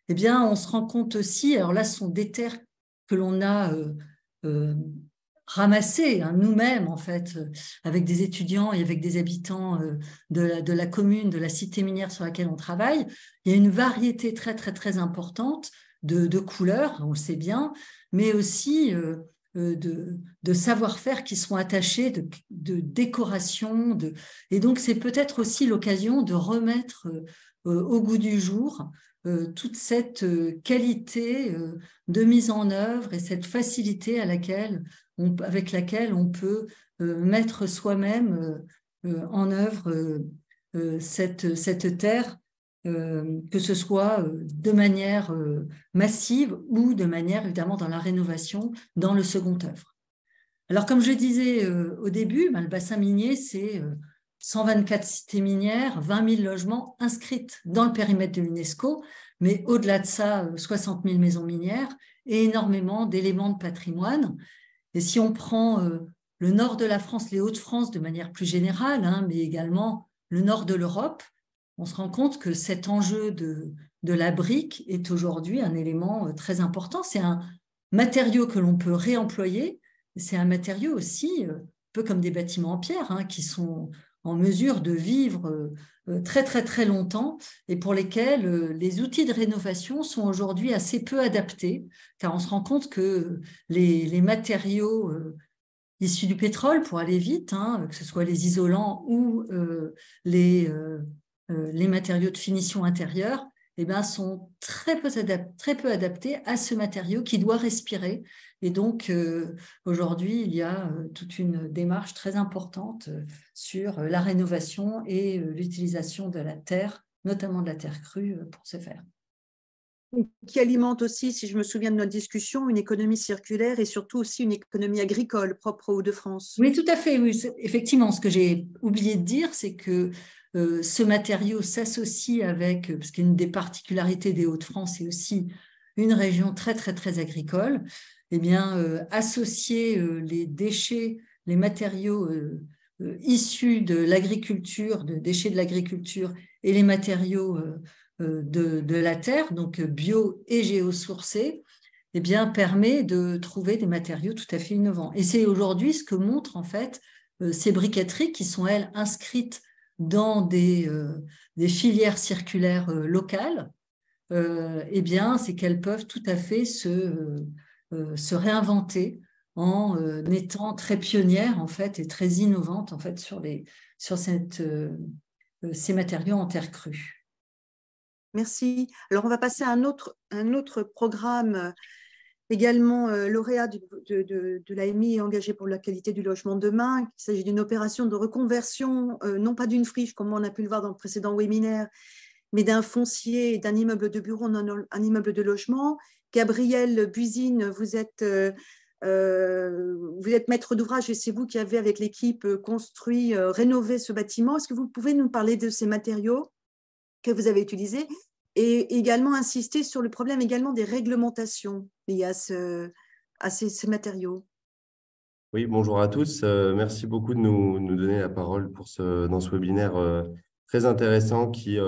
eh bien, on se rend compte aussi, alors là, ce sont des terres que l'on a ramassées nous-mêmes, en fait, avec des étudiants et avec des habitants de la commune, de la cité minière sur laquelle on travaille. Il y a une variété très, très, très importante de couleurs, on le sait bien, mais aussi de savoir-faire qui sont attachés, de décoration. Et donc, c'est peut-être aussi l'occasion de remettre au goût du jour toute cette qualité de mise en œuvre et cette facilité avec laquelle on peut mettre soi-même en œuvre cette terre, que ce soit de manière massive ou de manière évidemment dans la rénovation, dans le second œuvre. Alors comme je disais au début, le bassin minier, c'est 124 cités minières, 20 000 logements inscrites dans le périmètre de l'UNESCO, mais au-delà de ça, 60 000 maisons minières et énormément d'éléments de patrimoine. Et si on prend le nord de la France, les Hauts-de-France de manière plus générale, mais également le nord de l'Europe, on se rend compte que cet enjeu de la brique est aujourd'hui un élément très important. C'est un matériau que l'on peut réemployer. C'est un matériau aussi, un peu comme des bâtiments en pierre, qui sont en mesure de vivre très, très, très longtemps et pour lesquels les outils de rénovation sont aujourd'hui assez peu adaptés, car on se rend compte que les matériaux issus du pétrole, pour aller vite, que ce soit les isolants ou les matériaux de finition intérieure, sont très peu adaptés à ce matériau qui doit respirer. Et donc, aujourd'hui, il y a toute une démarche très importante sur la rénovation et l'utilisation de la terre, notamment de la terre crue, pour ce faire. Qui alimente aussi, si je me souviens de notre discussion, une économie circulaire et surtout aussi une économie agricole propre aux Hauts-de-France. Oui, tout à fait. Oui. Effectivement, ce que j'ai oublié de dire, c'est que ce matériau s'associe avec, parce qu'une des particularités des Hauts-de-France, c'est aussi une région très, très, très agricole, associer les déchets, les matériaux issus de l'agriculture, de déchets de l'agriculture et les matériaux de la terre, donc bio et géosourcés, permet de trouver des matériaux tout à fait innovants. Et c'est aujourd'hui ce que montrent en fait ces briqueteries qui sont, elles, inscrites dans des filières circulaires locales. C'est qu'elles peuvent tout à fait se réinventer en étant très pionnières en fait et très innovantes en fait sur ces matériaux en terre crue. Merci. Alors on va passer à un autre programme également lauréat de l'AMI engagé pour la qualité du logement demain. Il s'agit d'une opération de reconversion, non pas d'une friche comme on a pu le voir dans le précédent webinaire, mais d'un foncier, d'un immeuble de bureau, un immeuble de logement. Gabriel Buisine, vous êtes maître d'ouvrage et c'est vous qui avez, avec l'équipe, construit, rénové ce bâtiment. Est-ce que vous pouvez nous parler de ces matériaux que vous avez utilisés et également insister sur le problème également des réglementations liées à ces matériaux? Oui, bonjour à tous. Merci beaucoup de nous donner la parole dans ce webinaire très intéressant qui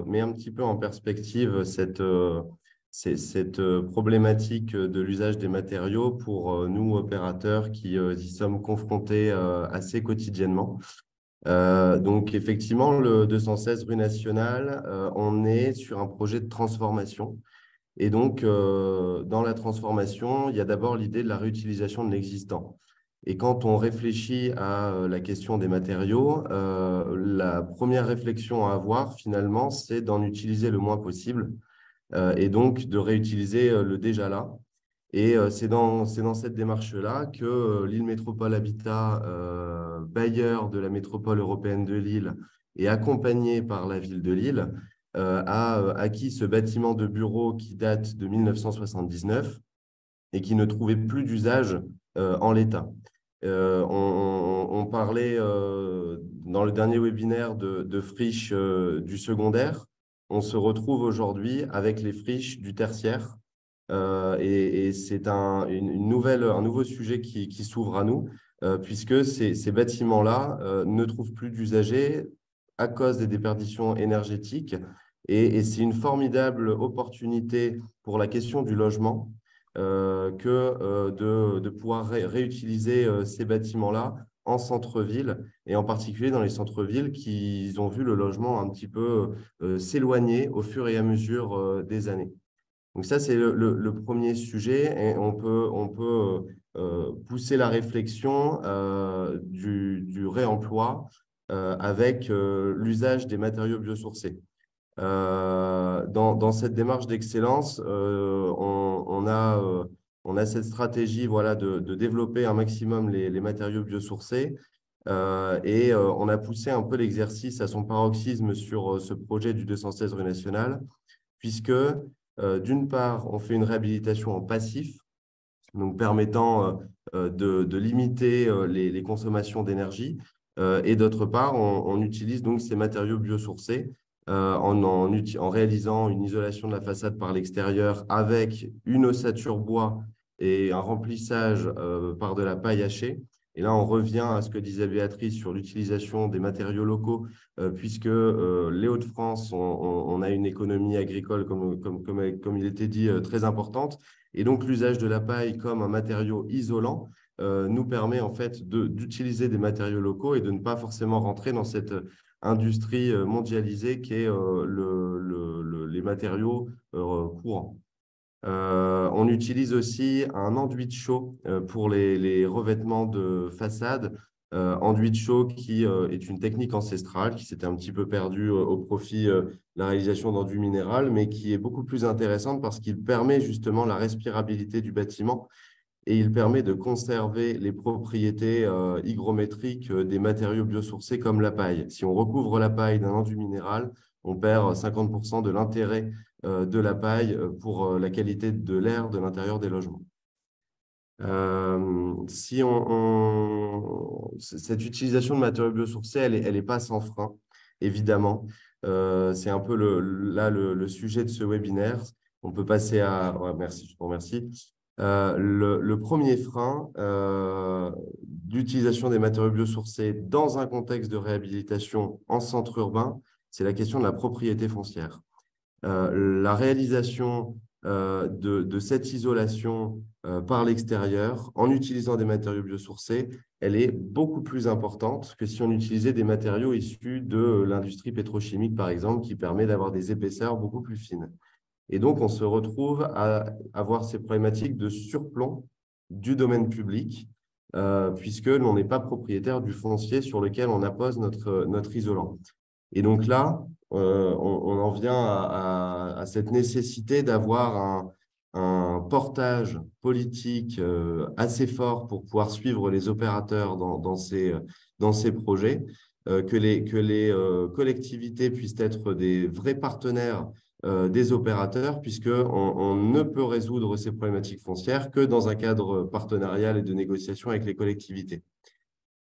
met un petit peu en perspective cette problématique de l'usage des matériaux pour nous, opérateurs, qui y sommes confrontés assez quotidiennement. Donc, effectivement, le 216 rue Nationale, on est sur un projet de transformation. Et donc, dans la transformation, il y a d'abord l'idée de la réutilisation de l'existant. Et quand on réfléchit à la question des matériaux, la première réflexion à avoir, finalement, c'est d'en utiliser le moins possible et donc de réutiliser le déjà là. Et c'est dans cette démarche-là que Lille Métropole Habitat, bailleur de la métropole européenne de Lille et accompagné par la ville de Lille, a acquis ce bâtiment de bureau qui date de 1979 et qui ne trouvait plus d'usage en l'état. On parlait dans le dernier webinaire de friches du secondaire. On se retrouve aujourd'hui avec les friches du tertiaire. Et c'est un nouveau sujet qui s'ouvre à nous, puisque ces bâtiments-là ne trouvent plus d'usagers à cause des déperditions énergétiques. Et c'est une formidable opportunité pour la question du logement de pouvoir réutiliser ces bâtiments-là en centre-ville, et en particulier dans les centres-villes qui ont vu le logement un petit peu s'éloigner au fur et à mesure des années. Donc ça, c'est le premier sujet, et on peut pousser la réflexion du réemploi avec l'usage des matériaux biosourcés. Dans cette démarche d'excellence, on a cette stratégie, voilà, de développer un maximum les matériaux biosourcés, et on a poussé un peu l'exercice à son paroxysme sur ce projet du 216 rue Nationale, puisque d'une part, on fait une réhabilitation en passif, donc permettant de limiter les consommations d'énergie, et d'autre part, on utilise donc ces matériaux biosourcés en réalisant une isolation de la façade par l'extérieur avec une ossature bois et un remplissage par de la paille hachée. Et là, on revient à ce que disait Béatrice sur l'utilisation des matériaux locaux, puisque les Hauts-de-France, on a une économie agricole, comme il était dit, très importante. Et donc, l'usage de la paille comme un matériau isolant nous permet en fait d'utiliser des matériaux locaux et de ne pas forcément rentrer dans cette industrie mondialisée qui est les matériaux courants. On utilise aussi un enduit chaud pour les revêtements de façade. Enduit chaud qui est une technique ancestrale qui s'était un petit peu perdue au profit de la réalisation d'enduit minéral, mais qui est beaucoup plus intéressante parce qu'il permet justement la respirabilité du bâtiment et il permet de conserver les propriétés hygrométriques des matériaux biosourcés comme la paille. Si on recouvre la paille d'un enduit minéral, on perd 50% de l'intérêt de la paille pour la qualité de l'air de l'intérieur des logements. Cette utilisation de matériaux biosourcés, elle est pas sans frein, évidemment. C'est un peu le sujet de ce webinaire. On peut passer à… Ouais, merci, je vous remercie. Le premier frein d'utilisation des matériaux biosourcés dans un contexte de réhabilitation en centre urbain, c'est la question de la propriété foncière. La réalisation de cette isolation par l'extérieur en utilisant des matériaux biosourcés, elle est beaucoup plus importante que si on utilisait des matériaux issus de l'industrie pétrochimique, par exemple, qui permet d'avoir des épaisseurs beaucoup plus fines. Et donc, on se retrouve à avoir ces problématiques de surplomb du domaine public, puisque l'on n'est pas propriétaire du foncier sur lequel on appose notre isolant. Et donc là, on en vient à cette nécessité d'avoir un portage politique assez fort pour pouvoir suivre les opérateurs dans ces projets, que les collectivités puissent être des vrais partenaires des opérateurs, puisqu'on ne peut résoudre ces problématiques foncières que dans un cadre partenarial et de négociation avec les collectivités.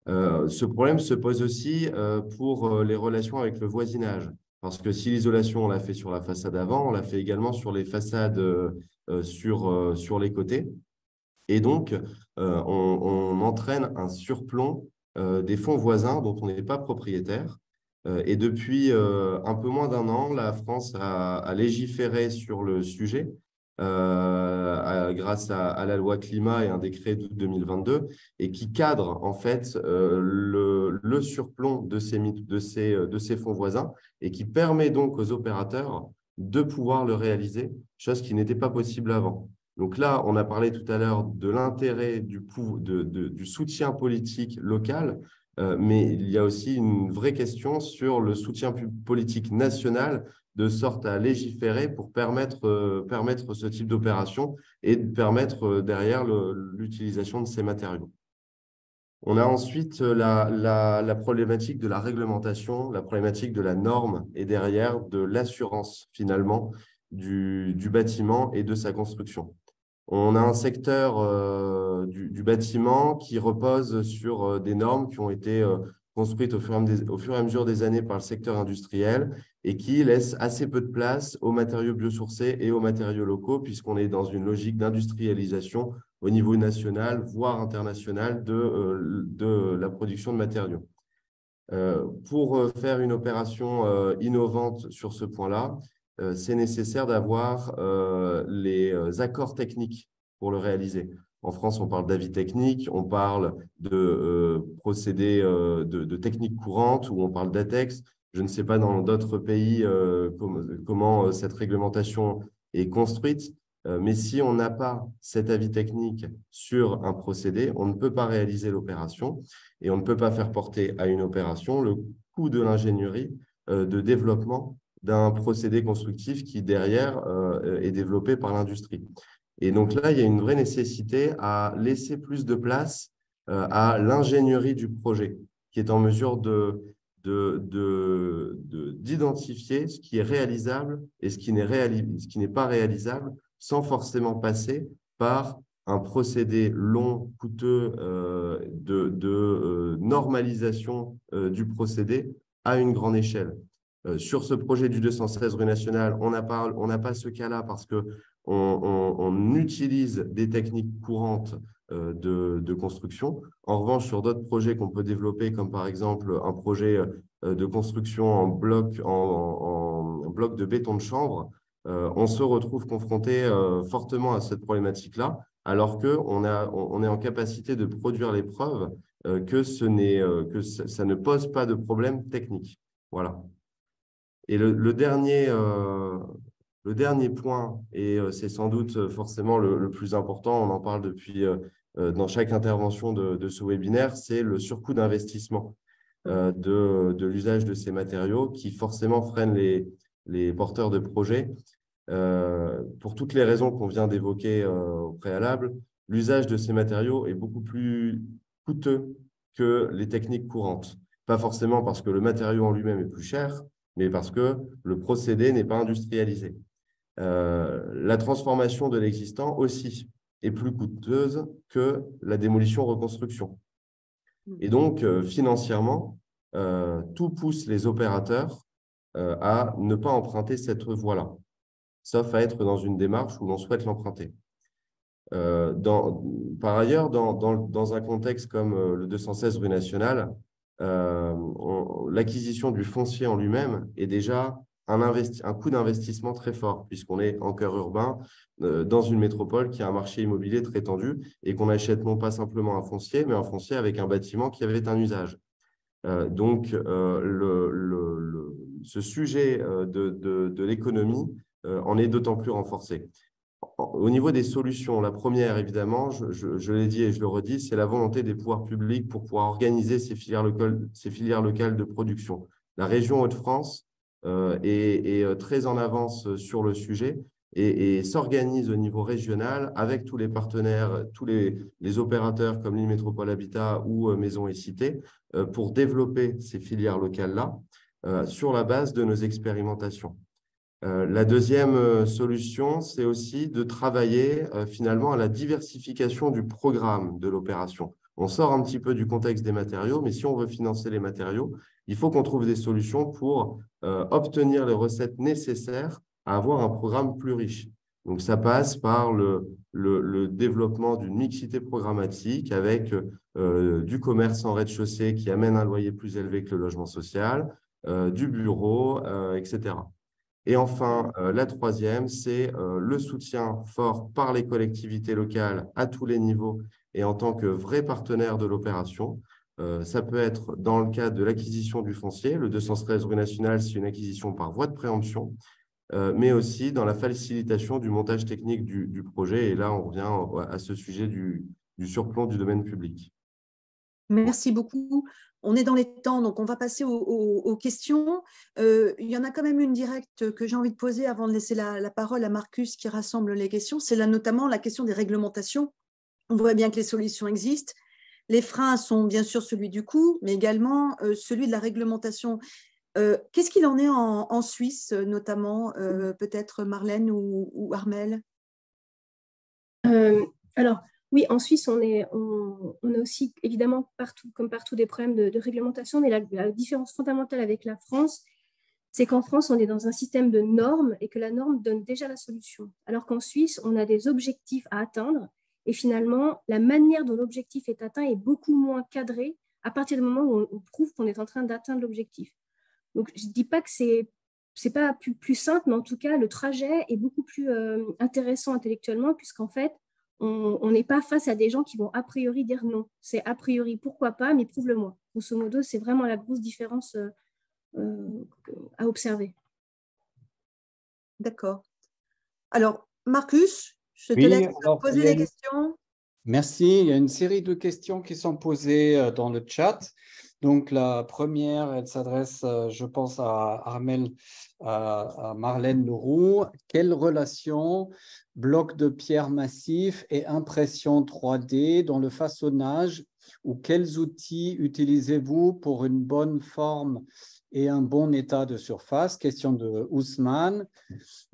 Ce problème se pose aussi pour les relations avec le voisinage, parce que si l'isolation, on l'a fait sur la façade avant, on l'a fait également sur les façades sur les côtés. Et donc, on entraîne un surplomb des fonds voisins dont on n'est pas propriétaire. Et depuis un peu moins d'un an, la France a légiféré sur le sujet grâce à la loi climat et un décret d'août 2022 et qui cadre en fait le surplomb de ces fonds voisins et qui permet donc aux opérateurs de pouvoir le réaliser, chose qui n'était pas possible avant. Donc là, on a parlé tout à l'heure de l'intérêt du soutien politique local, mais il y a aussi une vraie question sur le soutien politique national, de sorte à légiférer pour permettre ce type d'opération et de permettre derrière l'utilisation de ces matériaux. On a ensuite la problématique de la réglementation, la problématique de la norme et derrière de l'assurance finalement du bâtiment et de sa construction. On a un secteur du bâtiment qui repose sur des normes qui ont été construites au fur et à mesure des années par le secteur industriel et qui laissent assez peu de place aux matériaux biosourcés et aux matériaux locaux, puisqu'on est dans une logique d'industrialisation au niveau national, voire international, de la production de matériaux. Pour faire une opération innovante sur ce point-là, c'est nécessaire d'avoir les accords techniques pour le réaliser. En France, on parle d'avis techniques, on parle de procédés de techniques courantes ou on parle d'ATEX. Je ne sais pas dans d'autres pays comment cette réglementation est construite, mais si on n'a pas cet avis technique sur un procédé, on ne peut pas réaliser l'opération et on ne peut pas faire porter à une opération le coût de l'ingénierie de développement d'un procédé constructif qui, derrière, est développé par l'industrie. Et donc là, il y a une vraie nécessité à laisser plus de place à l'ingénierie du projet, qui est en mesure d'identifier ce qui est réalisable et ce qui n'est pas réalisable, sans forcément passer par un procédé long, coûteux de normalisation du procédé à une grande échelle. Sur ce projet du 216 rue Nationale, on n'a pas ce cas-là parce qu'on utilise des techniques courantes de construction. En revanche, sur d'autres projets qu'on peut développer, comme par exemple un projet de construction en bloc de béton de chanvre, on se retrouve confronté fortement à cette problématique-là, alors qu'on est en capacité de produire les preuves que ça ne pose pas de problème technique. Voilà. Et le dernier point, et c'est sans doute forcément le plus important, on en parle depuis dans chaque intervention de ce webinaire, c'est le surcoût d'investissement de l'usage de ces matériaux qui forcément freinent les porteurs de projets. Pour toutes les raisons qu'on vient d'évoquer au préalable, l'usage de ces matériaux est beaucoup plus coûteux que les techniques courantes. Pas forcément parce que le matériau en lui-même est plus cher, mais parce que le procédé n'est pas industrialisé. La transformation de l'existant aussi est plus coûteuse que la démolition-reconstruction. Et donc, financièrement, tout pousse les opérateurs à ne pas emprunter cette voie-là, sauf à être dans une démarche où l'on souhaite l'emprunter. Par ailleurs, dans un contexte comme le 216 rue Nationale, l'acquisition du foncier en lui-même est déjà un coût d'investissement très fort, puisqu'on est en cœur urbain, dans une métropole qui a un marché immobilier très tendu et qu'on achète non pas simplement un foncier, mais un foncier avec un bâtiment qui avait un usage. Donc, ce sujet de l'économie en est d'autant plus renforcé. Au niveau des solutions, la première, évidemment, je l'ai dit et je le redis, c'est la volonté des pouvoirs publics pour pouvoir organiser ces filières locales de production. La région Hauts-de-France est très en avance sur le sujet et s'organise au niveau régional avec tous les partenaires, tous les opérateurs comme Lille Métropole Habitat ou Maison et Cité pour développer ces filières locales-là sur la base de nos expérimentations. La deuxième solution, c'est aussi de travailler finalement à la diversification du programme de l'opération. On sort un petit peu du contexte des matériaux, mais si on veut financer les matériaux, il faut qu'on trouve des solutions pour obtenir les recettes nécessaires à avoir un programme plus riche. Donc, ça passe par le développement d'une mixité programmatique avec du commerce en rez-de-chaussée qui amène un loyer plus élevé que le logement social, du bureau, etc. Et enfin, la troisième, c'est le soutien fort par les collectivités locales à tous les niveaux et en tant que vrai partenaire de l'opération. Ça peut être dans le cadre de l'acquisition du foncier. Le 213 rue Nationale, c'est une acquisition par voie de préemption, mais aussi dans la facilitation du montage technique du projet. Et là, on revient à ce sujet du surplomb du domaine public. Merci beaucoup. On est dans les temps, donc on va passer aux questions. Il y en a quand même une directe que j'ai envie de poser avant de laisser la parole à Marcus qui rassemble les questions. C'est là notamment la question des réglementations. On voit bien que les solutions existent. Les freins sont bien sûr celui du coût, mais également celui de la réglementation. Qu'est-ce qu'il en est en Suisse, notamment, peut-être Marlène ou Armelle? Alors, Oui, en Suisse, on a aussi, évidemment, comme partout, des problèmes de réglementation, mais la différence fondamentale avec la France, c'est qu'en France, on est dans un système de normes et que la norme donne déjà la solution. Alors qu'en Suisse, on a des objectifs à atteindre et finalement, la manière dont l'objectif est atteint est beaucoup moins cadrée à partir du moment où on prouve qu'on est en train d'atteindre l'objectif. Donc, je ne dis pas que c'est pas plus simple, mais en tout cas, le trajet est beaucoup plus intéressant intellectuellement puisqu'en fait, on n'est pas face à des gens qui vont a priori dire non. C'est a priori, pourquoi pas, mais prouve-le-moi. Grosso modo, c'est vraiment la grosse différence à observer. D'accord. Alors, Marcus, je te laisse poser des questions. Merci. Il y a une série de questions qui sont posées dans le chat. Donc, la première, elle s'adresse, je pense, à Marlène Leroux. Quelle relation bloc de pierre massif et impression 3D dans le façonnage ou quels outils utilisez-vous pour une bonne forme et un bon état de surface? Question de Ousmane.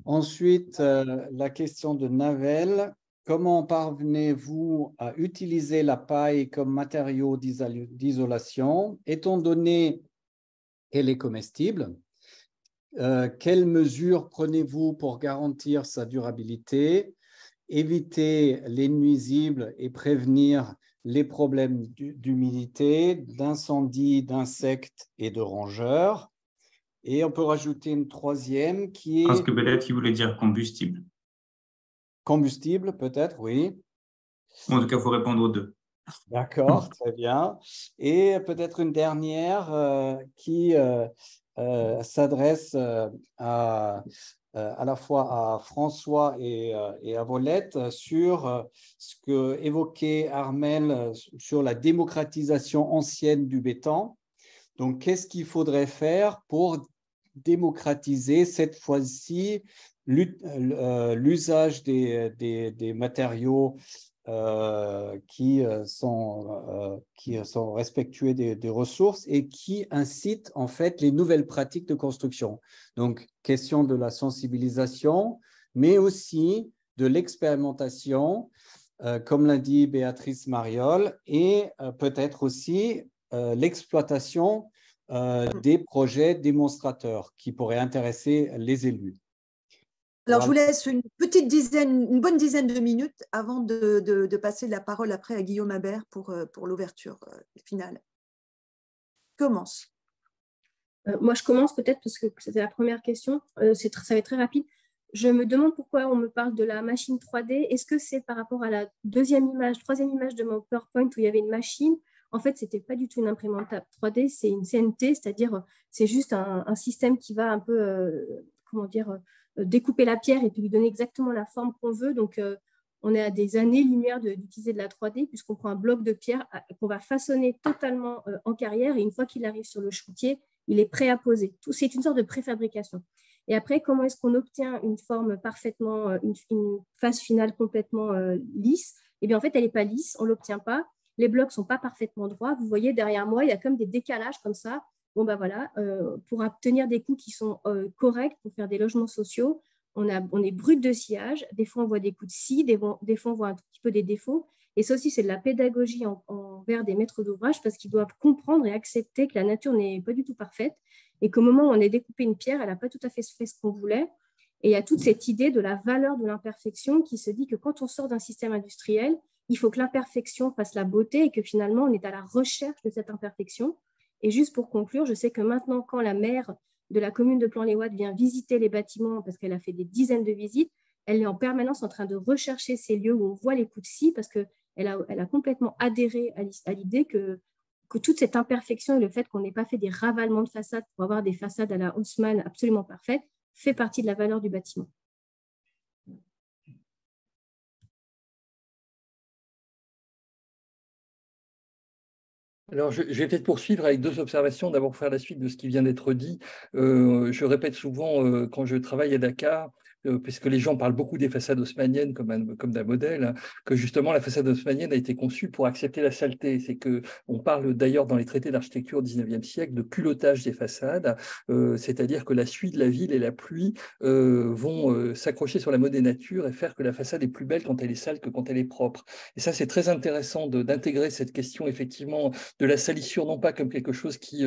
Ensuite, la question de Navel. Comment parvenez-vous à utiliser la paille comme matériau d'isolation, étant donné qu'elle est comestible? Quelles mesures prenez-vous pour garantir sa durabilité, éviter les nuisibles et prévenir les problèmes d'humidité, d'incendie, d'insectes et de rongeurs? Et on peut rajouter une troisième qui est… Je pense que peut-être il voulait dire combustible. Combustible, peut-être, oui. En tout cas, il faut répondre aux deux. D'accord, très bien. Et peut-être une dernière qui s'adresse à la fois à François et à Volette sur ce que évoquait Armel sur la démocratisation ancienne du béton. Donc, qu'est-ce qu'il faudrait faire pour démocratiser cette fois-ci l'usage des matériaux qui sont respectueux des ressources et qui incitent en fait les nouvelles pratiques de construction. Donc, question de la sensibilisation, mais aussi de l'expérimentation, comme l'a dit Béatrice Mariol, et peut-être aussi l'exploitation des projets démonstrateurs qui pourraient intéresser les élus. Alors, je vous laisse une bonne dizaine de minutes avant de passer la parole après à Guillaume Habert pour l'ouverture finale. Commence. Moi, je commence peut-être parce que c'était la première question. Ça va être très rapide. Je me demande pourquoi on me parle de la machine 3D. Est-ce que c'est par rapport à la troisième image de mon PowerPoint où il y avait une machine? En fait, ce n'était pas du tout une imprimante 3D, c'est une CNT, c'est-à-dire c'est juste un système qui va un peu, découper la pierre et puis lui donner exactement la forme qu'on veut. Donc, on est à des années-lumière d'utiliser de la 3D puisqu'on prend un bloc de pierre qu'on va façonner totalement en carrière et une fois qu'il arrive sur le chantier, il est prêt à poser. C'est une sorte de préfabrication. Et après, comment est-ce qu'on obtient une forme parfaitement, une phase finale complètement lisse? Eh bien, en fait, elle n'est pas lisse, on ne l'obtient pas. Les blocs ne sont pas parfaitement droits. Vous voyez, derrière moi, il y a comme des décalages comme ça. Bon, ben voilà, pour obtenir des coûts qui sont corrects pour faire des logements sociaux, on est brut de sciage. Des fois, on voit des coups de scie, des fois, on voit un tout petit peu des défauts. Et ça aussi, c'est de la pédagogie envers des maîtres d'ouvrage parce qu'ils doivent comprendre et accepter que la nature n'est pas du tout parfaite et qu'au moment où on a découpé une pierre, elle n'a pas tout à fait fait ce qu'on voulait. Et il y a toute cette idée de la valeur de l'imperfection qui se dit que quand on sort d'un système industriel, il faut que l'imperfection fasse la beauté et que finalement, on est à la recherche de cette imperfection. Et juste pour conclure, je sais que maintenant, quand la maire de la commune de Plan-les-Ouates vient visiter les bâtiments, parce qu'elle a fait des dizaines de visites, elle est en permanence en train de rechercher ces lieux où on voit les coups de scie, parce qu'elle a complètement adhéré à l'idée que toute cette imperfection et le fait qu'on n'ait pas fait des ravalements de façade pour avoir des façades à la Haussmann absolument parfaites fait partie de la valeur du bâtiment. Alors, je vais peut-être poursuivre avec deux observations. D'abord, faire la suite de ce qui vient d'être dit. Je répète souvent, quand je travaille à Dakar, puisque les gens parlent beaucoup des façades haussmanniennes comme d'un modèle, hein, que justement la façade haussmannienne a été conçue pour accepter la saleté. C'est qu'on parle d'ailleurs dans les traités d'architecture au XIXe siècle de culottage des façades, c'est-à-dire que la suie de la ville et la pluie vont s'accrocher sur la mode des natures et faire que la façade est plus belle quand elle est sale que quand elle est propre. Et ça, c'est très intéressant d'intégrer cette question effectivement de la salissure, non pas comme quelque chose qui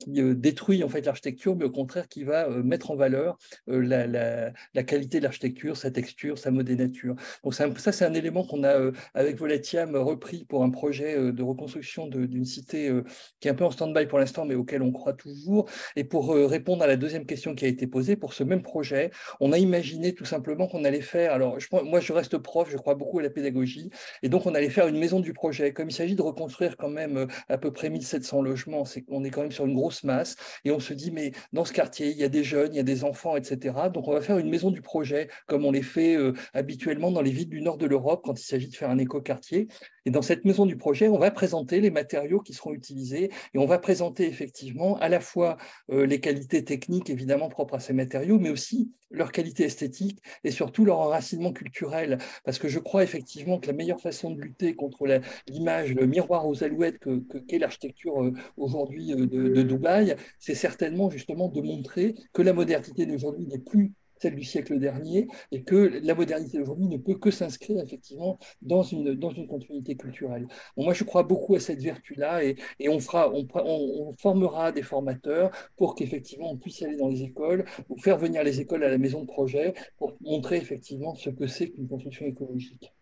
détruit en fait l'architecture, mais au contraire qui va mettre en valeur la qualité de l'architecture, sa texture, sa mode des natures. Donc ça, c'est un élément qu'on a avec Volatiam repris pour un projet de reconstruction d'une cité qui est un peu en stand-by pour l'instant, mais auquel on croit toujours. Et pour répondre à la deuxième question qui a été posée, pour ce même projet, on a imaginé tout simplement qu'on allait faire, alors moi je reste prof, je crois beaucoup à la pédagogie, et donc on allait faire une maison du projet. Comme il s'agit de reconstruire quand même à peu près 1700 logements, on est quand même sur une grosse masse, et on se dit, mais dans ce quartier, il y a des jeunes, il y a des enfants, etc. Donc on va faire une maison du projet, comme on les fait habituellement dans les villes du nord de l'Europe, quand il s'agit de faire un éco-quartier. Et dans cette maison du projet, on va présenter les matériaux qui seront utilisés, et on va présenter effectivement à la fois les qualités techniques, évidemment, propres à ces matériaux, mais aussi leur qualité esthétique et surtout leur enracinement culturel. Parce que je crois effectivement que la meilleure façon de lutter contre l'image, le miroir aux alouettes qu'est l'architecture aujourd'hui de Dubaï, c'est certainement justement de montrer que la modernité d'aujourd'hui n'est plus celle du siècle dernier, et que la modernité d'aujourd'hui ne peut que s'inscrire effectivement dans une continuité culturelle. Bon, moi, je crois beaucoup à cette vertu-là, et on formera des formateurs pour qu'effectivement on puisse aller dans les écoles, ou faire venir les écoles à la maison de projet pour montrer effectivement ce que c'est qu'une construction écologique.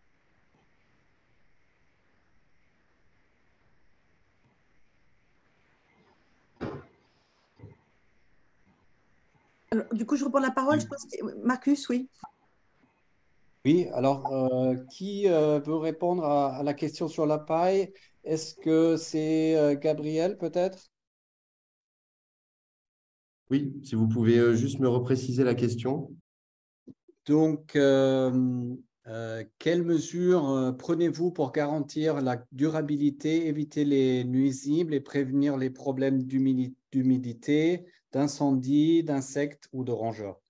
Alors, du coup, je reprends la parole. Je pense que Marcus, oui. Oui, alors qui veut répondre à la question sur la paille? Est-ce que c'est Gabriel peut-être? Oui, si vous pouvez juste me repréciser la question. Donc, quelles mesures prenez-vous pour garantir la durabilité, éviter les nuisibles et prévenir les problèmes d'humidité, d'incendie, d'insectes ou de rongeurs?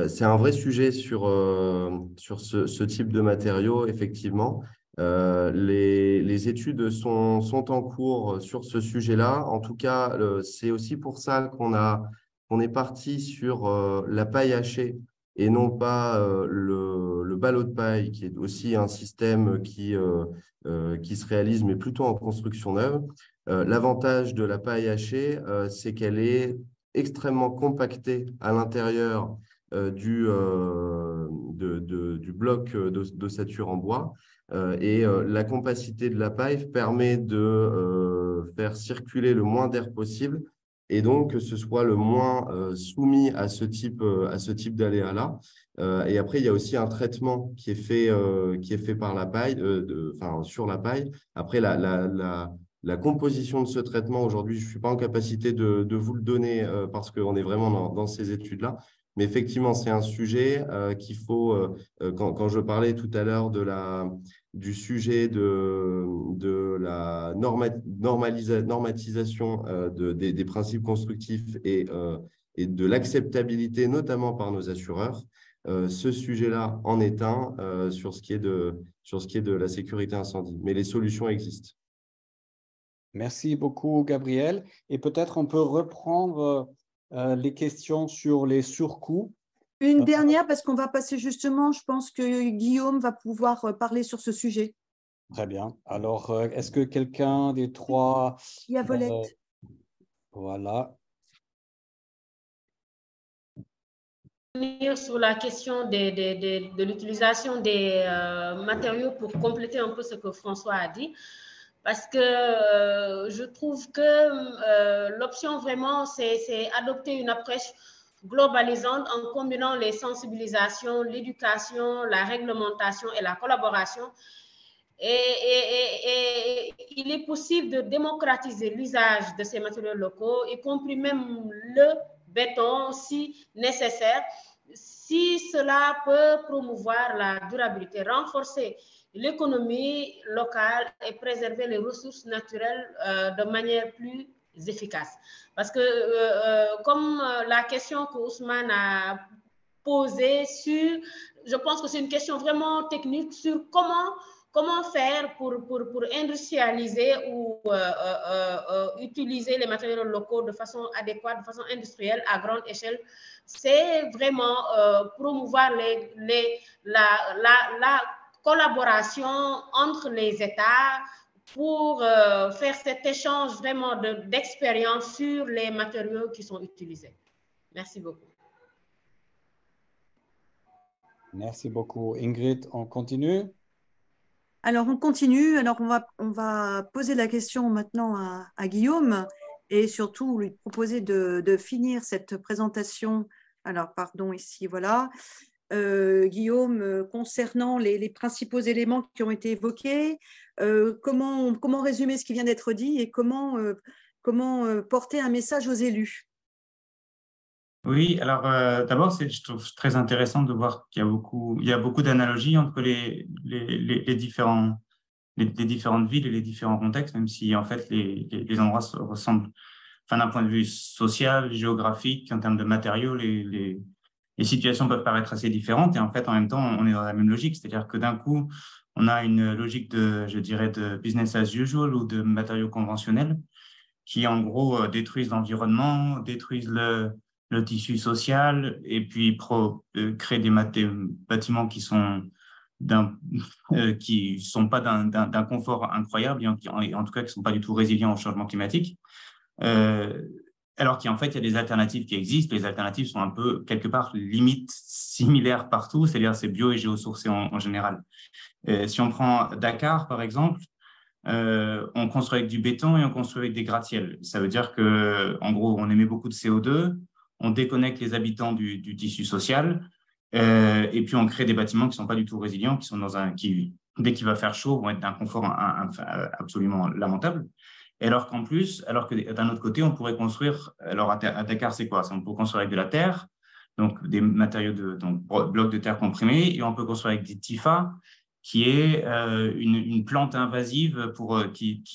C'est un vrai sujet sur ce type de matériaux, effectivement. Les études sont en cours sur ce sujet-là. En tout cas, c'est aussi pour ça qu'on est parti sur la paille hachée et non pas le ballot de paille, qui est aussi un système qui se réalise, mais plutôt en construction neuve. L'avantage de la paille hachée, c'est qu'elle est extrêmement compactée à l'intérieur du bloc d'ossature en bois. Et la compacité de la paille permet de faire circuler le moins d'air possible, et donc que ce soit le moins soumis à ce type d'aléas-là. Et après, il y a aussi un traitement qui est fait par la paille, sur la paille. Après, la composition de ce traitement, aujourd'hui, je ne suis pas en capacité de vous le donner parce qu'on est vraiment dans ces études-là. Mais effectivement, c'est un sujet qu'il faut, quand je parlais tout à l'heure du sujet de la normatisation des principes constructifs et de l'acceptabilité, notamment par nos assureurs, ce sujet-là en est un sur ce qui est de la sécurité incendie. Mais les solutions existent. Merci beaucoup, Gabriel. Et peut-être on peut reprendre les questions sur les surcoûts. Une dernière, parce qu'on va passer justement, je pense que Guillaume va pouvoir parler sur ce sujet. Très bien. Alors, est-ce que quelqu'un des trois… Il y a Volette. Voilà. Sur la question de l'utilisation des matériaux pour compléter un peu ce que François a dit, parce que je trouve que l'option vraiment, c'est adopter une approche globalisante en combinant les sensibilisations, l'éducation, la réglementation et la collaboration. Et il est possible de démocratiser l'usage de ces matériaux locaux, y compris même le béton si nécessaire, si cela peut promouvoir la durabilité, renforcer l'économie locale et préserver les ressources naturelles de manière plus efficace. Parce que, comme la question que Ousmane a poser sur, je pense que c'est une question vraiment technique sur comment faire pour industrialiser ou utiliser les matériaux locaux de façon adéquate, de façon industrielle à grande échelle. C'est vraiment promouvoir la collaboration entre les États pour faire cet échange vraiment d'expérience sur les matériaux qui sont utilisés. Merci beaucoup. Merci beaucoup. Ingrid, on continue? Alors, on continue. Alors, on va poser la question maintenant à Guillaume et surtout lui proposer de finir cette présentation. Alors, pardon, ici, voilà. Guillaume, concernant les principaux éléments qui ont été évoqués, comment résumer ce qui vient d'être dit et comment porter un message aux élus? Oui, alors d'abord, je trouve très intéressant de voir qu'il y a beaucoup d'analogies entre les différentes villes et les différents contextes, même si en fait les endroits se ressemblent, enfin, d'un point de vue social, géographique, en termes de matériaux, les situations peuvent paraître assez différentes et en fait, en même temps, on est dans la même logique, c'est-à-dire que d'un coup, on a une logique je dirais, de business as usual ou de matériaux conventionnels qui, en gros, détruisent l'environnement, détruisent le tissu social et puis créent des bâtiments qui sont pas d'un confort incroyable et en tout cas qui sont pas du tout résilients au changement climatique. Alors qu'en fait, il y a des alternatives qui existent. Les alternatives sont un peu, quelque part, limite similaires partout, c'est-à-dire c'est bio et géosourcé en général. Si on prend Dakar, par exemple, on construit avec du béton et on construit avec des gratte-ciels. Ça veut dire qu'en gros, on émet beaucoup de CO2, on déconnecte les habitants du tissu social et puis on crée des bâtiments qui ne sont pas du tout résilients, qui sont dès qu'il va faire chaud, vont être d'un confort absolument lamentable. Et alors que d'un autre côté, on pourrait construire, alors à Dakar, c'est quoi? On peut construire avec de la terre, donc des matériaux donc blocs de terre comprimés, et on peut construire avec des TIFA, qui est une plante invasive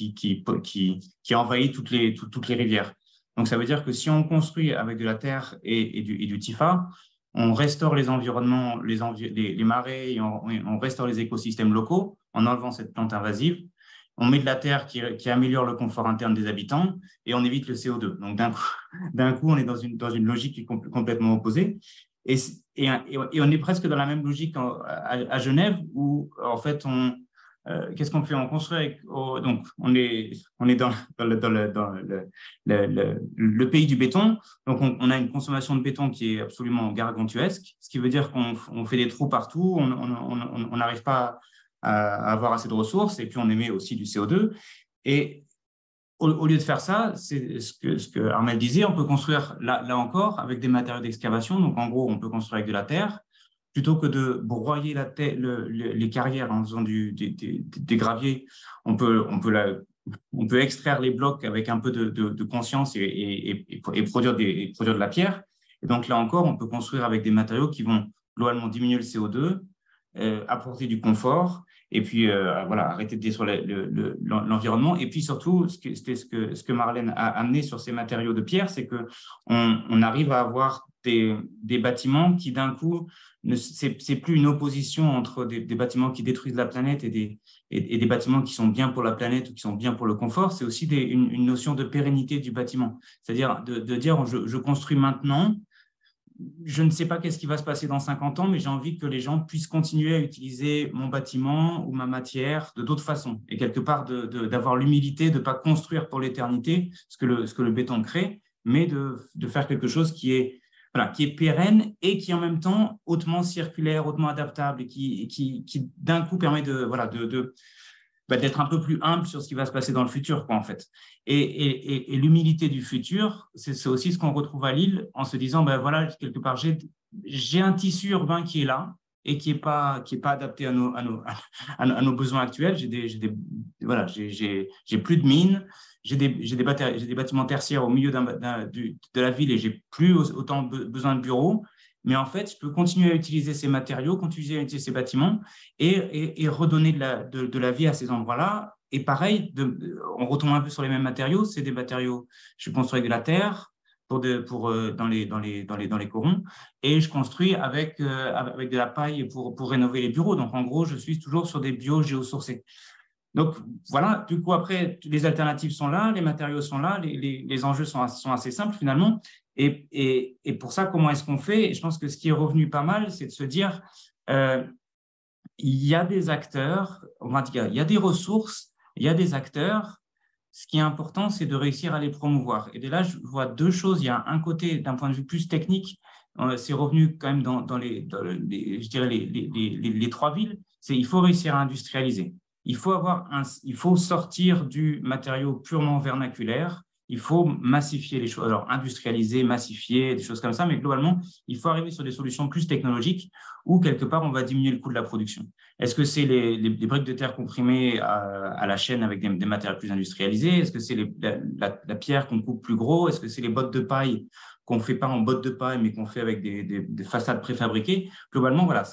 qui envahit toutes les rivières. Donc, ça veut dire que si on construit avec de la terre et du TIFA, on restaure les environnements, les marais, et on restaure les écosystèmes locaux en enlevant cette plante invasive. On met de la terre qui améliore le confort interne des habitants et on évite le CO2. Donc, d'un coup, on est dans une logique qui est complètement opposée. Et on est presque dans la même logique à Genève où, en fait, qu'est-ce qu'on fait? On construit donc, on est dans le pays du béton. Donc, on a une consommation de béton qui est absolument gargantuesque, ce qui veut dire qu'on fait des trous partout, on n'arrive pas à avoir assez de ressources et puis on émet aussi du CO2. Et au lieu de faire ça, c'est ce que Armel disait, on peut construire là encore avec des matériaux d'excavation. Donc, en gros, on peut construire avec de la terre. Plutôt que de broyer les carrières en faisant des graviers, on peut extraire les blocs avec un peu de conscience et produire de la pierre. Et donc, là encore, on peut construire avec des matériaux qui vont globalement diminuer le CO2, apporter du confort et puis voilà, arrêter de détruire l'environnement. Et puis surtout, ce que Marlène a amené sur ces matériaux de pierre, c'est qu'on arrive à avoir des bâtiments qui d'un coup, c'est plus une opposition entre des bâtiments qui détruisent la planète et des bâtiments qui sont bien pour la planète ou qui sont bien pour le confort, c'est aussi une notion de pérennité du bâtiment. C'est-à-dire de dire je construis maintenant, je ne sais pas qu'est-ce qui va se passer dans 50 ans, mais j'ai envie que les gens puissent continuer à utiliser mon bâtiment ou ma matière de d'autres façons. Et quelque part, d'avoir l'humilité de ne pas construire pour l'éternité ce que le béton crée, mais de faire quelque chose qui est pérenne et qui en même temps hautement circulaire, hautement adaptable et qui d'un coup permet d'être un peu plus humble sur ce qui va se passer dans le futur, quoi, en fait. Et l'humilité du futur, c'est aussi ce qu'on retrouve à Lille en se disant, voilà, quelque part, j'ai un tissu urbain qui est là et qui est pas adapté à nos besoins actuels. J'ai plus de mines, j'ai des bâtiments tertiaires au milieu de la ville et j'ai plus autant besoin de bureaux. Mais en fait, je peux continuer à utiliser ces matériaux, continuer à utiliser ces bâtiments et redonner de la vie à ces endroits-là. Et pareil, on retombe un peu sur les mêmes matériaux. C'est des matériaux, je construis avec de la terre dans les corons, et je construis avec de la paille pour rénover les bureaux. Donc, en gros, je suis toujours sur des bio-géosourcés. Donc, voilà, du coup, après, les alternatives sont là, les matériaux sont là, les enjeux sont assez simples finalement. Et pour ça, comment est-ce qu'on fait? Et je pense que ce qui est revenu pas mal, c'est de se dire, il y a des acteurs, on va dire, il y a des ressources, il y a des acteurs. Ce qui est important, c'est de réussir à les promouvoir. Et de là, je vois deux choses. Il y a un côté, d'un point de vue plus technique, c'est revenu quand même dans les trois villes, c'est il faut réussir à industrialiser. Il faut sortir du matériau purement vernaculaire. Il faut massifier les choses, alors industrialiser, massifier, des choses comme ça, mais globalement, il faut arriver sur des solutions plus technologiques où, quelque part, on va diminuer le coût de la production. Est-ce que c'est les briques de terre comprimées à la chaîne avec des matériaux plus industrialisés? Est-ce que c'est la pierre qu'on coupe plus gros? Est-ce que c'est les bottes de paille qu'on ne fait pas en bottes de paille, mais qu'on fait avec des façades préfabriquées? Globalement, voilà,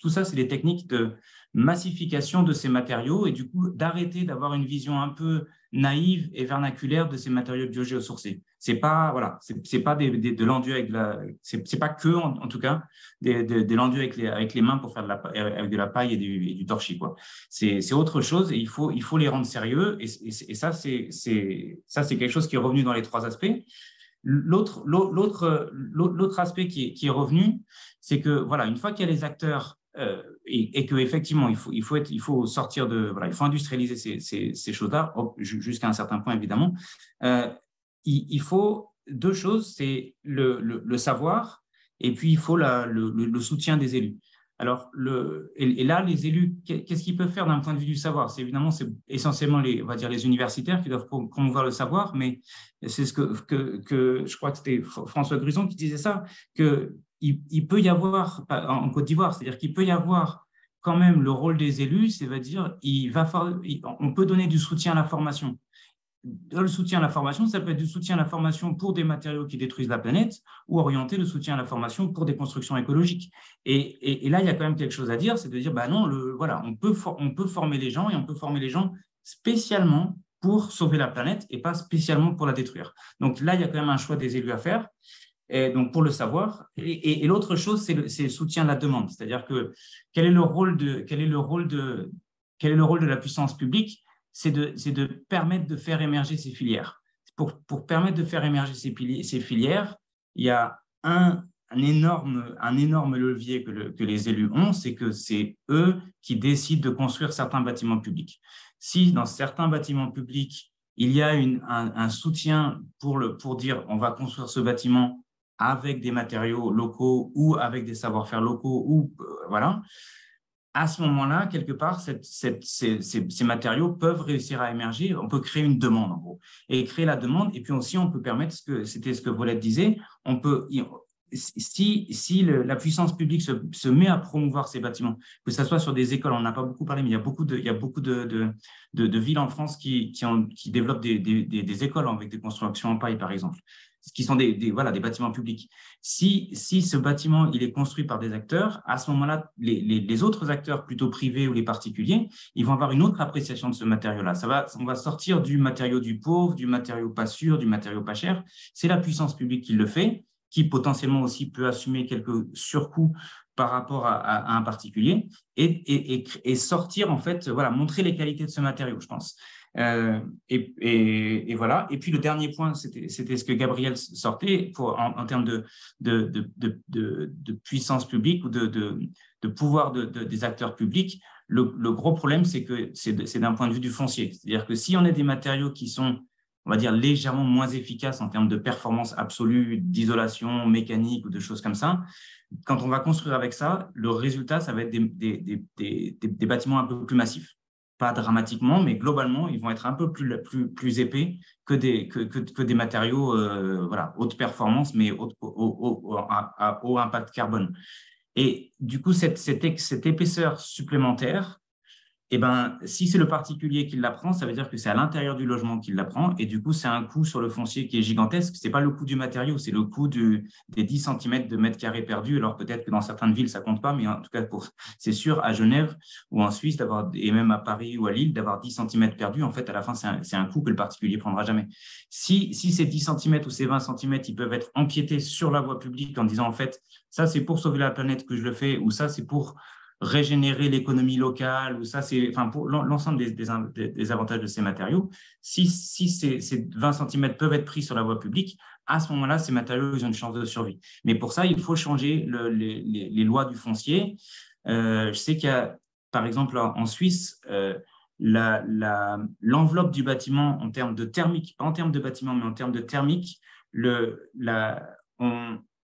tout ça, c'est des techniques de massification de ces matériaux et du coup, d'arrêter d'avoir une vision un peu naïve et vernaculaire de ces matériaux biogéosourcés. C'est pas de l'enduit avec c'est pas que en tout cas des l'enduit avec les mains pour faire avec de la paille et du torchis, quoi. C'est autre chose et il faut les rendre sérieux et ça c'est quelque chose qui est revenu dans les trois aspects. L'autre aspect qui est revenu, c'est que voilà, une fois qu'il y a les acteurs et que effectivement il faut sortir il faut industrialiser ces choses-là jusqu'à un certain point évidemment. Il faut deux choses, c'est le savoir et puis il faut le soutien des élus. Alors et là les élus, qu'est-ce qu'ils peuvent faire d'un point de vue du savoir? C'est essentiellement les universitaires qui doivent promouvoir le savoir, mais c'est ce que je crois que c'était François Gruson qui disait ça, que il peut y avoir, en Côte d'Ivoire, c'est-à-dire qu'il peut y avoir quand même le rôle des élus, c'est-à-dire on peut donner du soutien à la formation. Le soutien à la formation, ça peut être du soutien à la formation pour des matériaux qui détruisent la planète ou orienter le soutien à la formation pour des constructions écologiques. Et là, il y a quand même quelque chose à dire, c'est de dire, bah non, on peut former les gens et on peut former les gens spécialement pour sauver la planète et pas spécialement pour la détruire. Donc là, il y a quand même un choix des élus à faire. Et donc pour le savoir. Et l'autre chose, c'est le soutien de la demande. C'est-à-dire que quel est le rôle de la puissance publique? C'est de permettre de faire émerger ces filières. Pour permettre de faire émerger ces filières, il y a un énorme levier que les élus ont, c'est que c'est eux qui décident de construire certains bâtiments publics. Si dans certains bâtiments publics, il y a un soutien pour dire on va construire ce bâtiment avec des matériaux locaux ou avec des savoir-faire locaux, ou voilà, à ce moment-là, quelque part, ces matériaux peuvent réussir à émerger. On peut créer une demande, en gros. Et créer la demande, et puis aussi, on peut permettre, c'était ce que Volette disait, si la puissance publique se met à promouvoir ces bâtiments, que ce soit sur des écoles, on n'en a pas beaucoup parlé, mais il y a beaucoup de villes en France qui développent des écoles avec des constructions en paille, par exemple, qui sont des bâtiments publics. Si ce bâtiment il est construit par des acteurs, à ce moment-là, les autres acteurs plutôt privés ou les particuliers, ils vont avoir une autre appréciation de ce matériau-là. On va sortir du matériau du pauvre, du matériau pas sûr, du matériau pas cher. C'est la puissance publique qui le fait, qui potentiellement aussi peut assumer quelques surcoûts par rapport à un particulier et sortir, en fait, voilà, montrer les qualités de ce matériau, je pense. Et voilà. Et puis le dernier point, c'était ce que Gabriel sortait en termes de puissance publique ou de pouvoir des acteurs publics. Le gros problème, c'est que c'est d'un point de vue du foncier. C'est-à-dire que si on a des matériaux qui sont, on va dire, légèrement moins efficaces en termes de performance absolue, d'isolation mécanique ou de choses comme ça, quand on va construire avec ça, le résultat, ça va être des bâtiments un peu plus massifs. Pas dramatiquement, mais globalement, ils vont être un peu plus épais que des matériaux haute performance, mais à haut impact carbone. Et du coup, cette épaisseur supplémentaire, eh ben, si c'est le particulier qui l'apprend, ça veut dire que c'est à l'intérieur du logement qu'il l'apprend. Et du coup, c'est un coût sur le foncier qui est gigantesque. Ce n'est pas le coût du matériau, c'est le coût des 10 cm de mètre carré perdu. Alors peut-être que dans certaines villes, ça ne compte pas, mais en tout cas, c'est sûr, à Genève ou en Suisse, et même à Paris ou à Lille, d'avoir 10 cm perdus, en fait, à la fin, c'est un coût que le particulier ne prendra jamais. Si ces 10 cm ou ces 20 cm, ils peuvent être empiétés sur la voie publique en disant, en fait, ça, c'est pour sauver la planète que je le fais, ou ça, c'est pour régénérer l'économie locale, ou ça, c'est pour l'ensemble des avantages de ces matériaux. Si ces 20 cm peuvent être pris sur la voie publique, à ce moment-là, ces matériaux ils ont une chance de survie. Mais pour ça, il faut changer les lois du foncier. Je sais qu'il y a, par exemple, en Suisse, l'enveloppe du bâtiment en termes de thermique, pas en termes de bâtiment, mais en termes de thermique,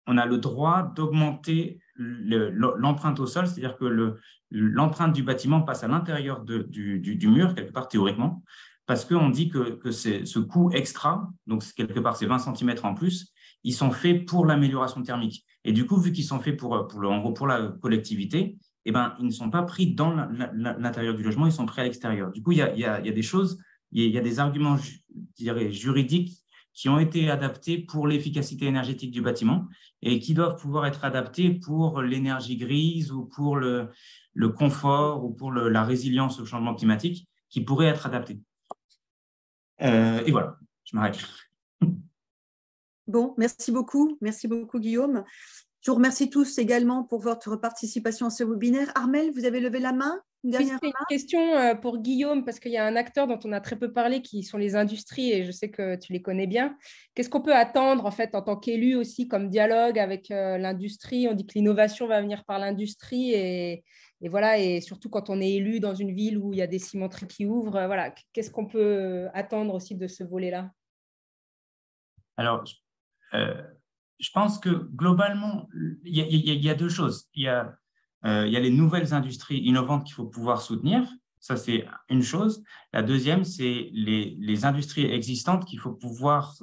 on a le droit d'augmenter l'empreinte au sol, c'est-à-dire que l'empreinte du bâtiment passe à l'intérieur du mur, quelque part théoriquement, parce qu'on dit que ce coût extra, donc quelque part ces 20 cm en plus, ils sont faits pour l'amélioration thermique. Et du coup, vu qu'ils sont faits en gros pour la collectivité, eh ben, ils ne sont pas pris dans l'intérieur du logement, ils sont pris à l'extérieur. Du coup, il y a des choses, il y a des arguments, je dirais, juridiques qui ont été adaptés pour l'efficacité énergétique du bâtiment et qui doivent pouvoir être adaptés pour l'énergie grise ou pour le confort ou pour la résilience au changement climatique qui pourraient être adaptés. Et voilà, je m'arrête. Bon, merci beaucoup Guillaume. Je vous remercie tous également pour votre participation à ce webinaire. Armelle, vous avez levé la main? Oui, c'est une question pour Guillaume, parce qu'il y a un acteur dont on a très peu parlé, qui sont les industries, et je sais que tu les connais bien. Qu'est-ce qu'on peut attendre en fait en tant qu'élu aussi comme dialogue avec l'industrie? On dit que l'innovation va venir par l'industrie, et voilà, et surtout quand on est élu dans une ville où il y a des cimenteries qui ouvrent, voilà, qu'est-ce qu'on peut attendre aussi de ce volet-là? Alors, je pense que globalement, il y a deux choses. Il y a les nouvelles industries innovantes qu'il faut pouvoir soutenir. Ça, c'est une chose. La deuxième, c'est les industries existantes qu'il faut pouvoir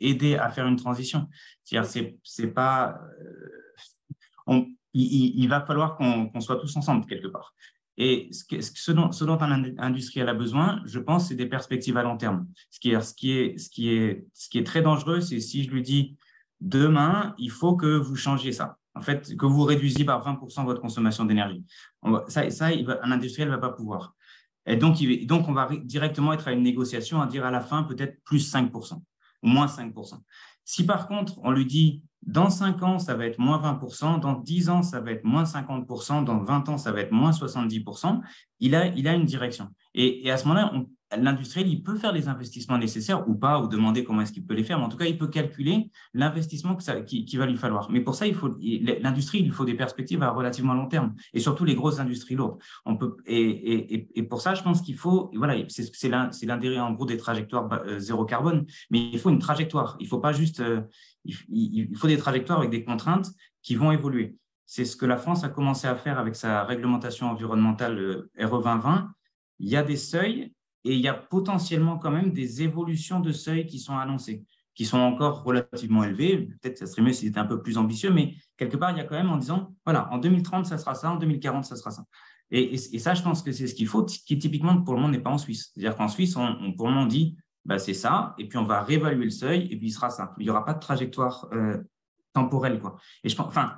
aider à faire une transition. C'est-à-dire, c'est pas… il va falloir qu'on soit tous ensemble quelque part. Et ce dont un industriel a besoin, je pense, c'est des perspectives à long terme. Ce qui est très dangereux, c'est si je lui dis demain, il faut que vous changiez ça. En fait, que vous réduisiez par 20% votre consommation d'énergie. Un industriel ne va pas pouvoir. Et donc, on va directement être à une négociation à dire à la fin peut-être plus 5% ou moins 5%. Si par contre, on lui dit dans 5 ans, ça va être moins 20%, dans 10 ans, ça va être moins 50%, dans 20 ans, ça va être moins 70%, il a une direction. Et à ce moment-là, l'industriel, il peut faire les investissements nécessaires ou pas, ou demander comment est-ce qu'il peut les faire, mais en tout cas, il peut calculer l'investissement qu'il va lui falloir. Mais pour ça, l'industrie, il faut des perspectives à relativement long terme, et surtout les grosses industries lourdes. Et pour ça, je pense qu'il faut, voilà, c'est l'intérêt en gros des trajectoires zéro carbone, mais il faut une trajectoire. Il faut pas juste… il faut des trajectoires avec des contraintes qui vont évoluer. C'est ce que la France a commencé à faire avec sa réglementation environnementale RE 2020. Il y a des seuils et il y a potentiellement quand même des évolutions de seuils qui sont annoncées, qui sont encore relativement élevés. Peut-être que ça serait mieux si c'était un peu plus ambitieux, mais quelque part, il y a quand même en disant, voilà, en 2030, ça sera ça, en 2040, ça sera ça. Et ça, je pense que c'est ce qu'il faut, qui typiquement, pour le moment, n'est pas en Suisse. C'est-à-dire qu'en Suisse, pour le moment, on dit, bah, c'est ça, et puis on va réévaluer le seuil, et puis il sera ça. Il n'y aura pas de trajectoire temporelle, quoi. Et je pense, enfin,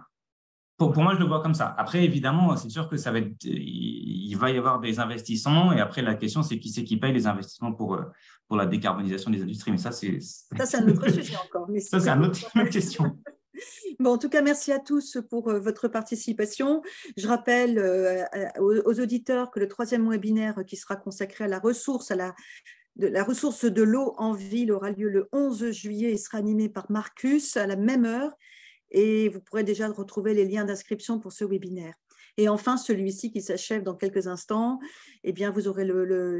pour moi, je le vois comme ça. Après, évidemment, c'est sûr que il va y avoir des investissements, et après, la question, c'est qui c'est qui paye les investissements pour la décarbonisation des industries. Mais ça, c'est un autre sujet encore. Mais ça, c'est une autre question. Bon, en tout cas, merci à tous pour votre participation. Je rappelle aux auditeurs que le 3e webinaire qui sera consacré à la ressource, la ressource de l'eau en ville aura lieu le 11 juillet et sera animé par Marcus à la même heure. Et vous pourrez déjà retrouver les liens d'inscription pour ce webinaire. Et enfin, celui-ci qui s'achève dans quelques instants, eh bien, vous aurez,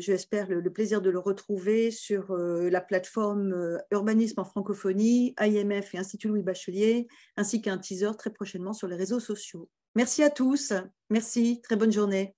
j'espère, le plaisir de le retrouver sur la plateforme Urbanisme en francophonie, IMF et Institut Louis Bachelier, ainsi qu'un teaser très prochainement sur les réseaux sociaux. Merci à tous. Merci. Très bonne journée.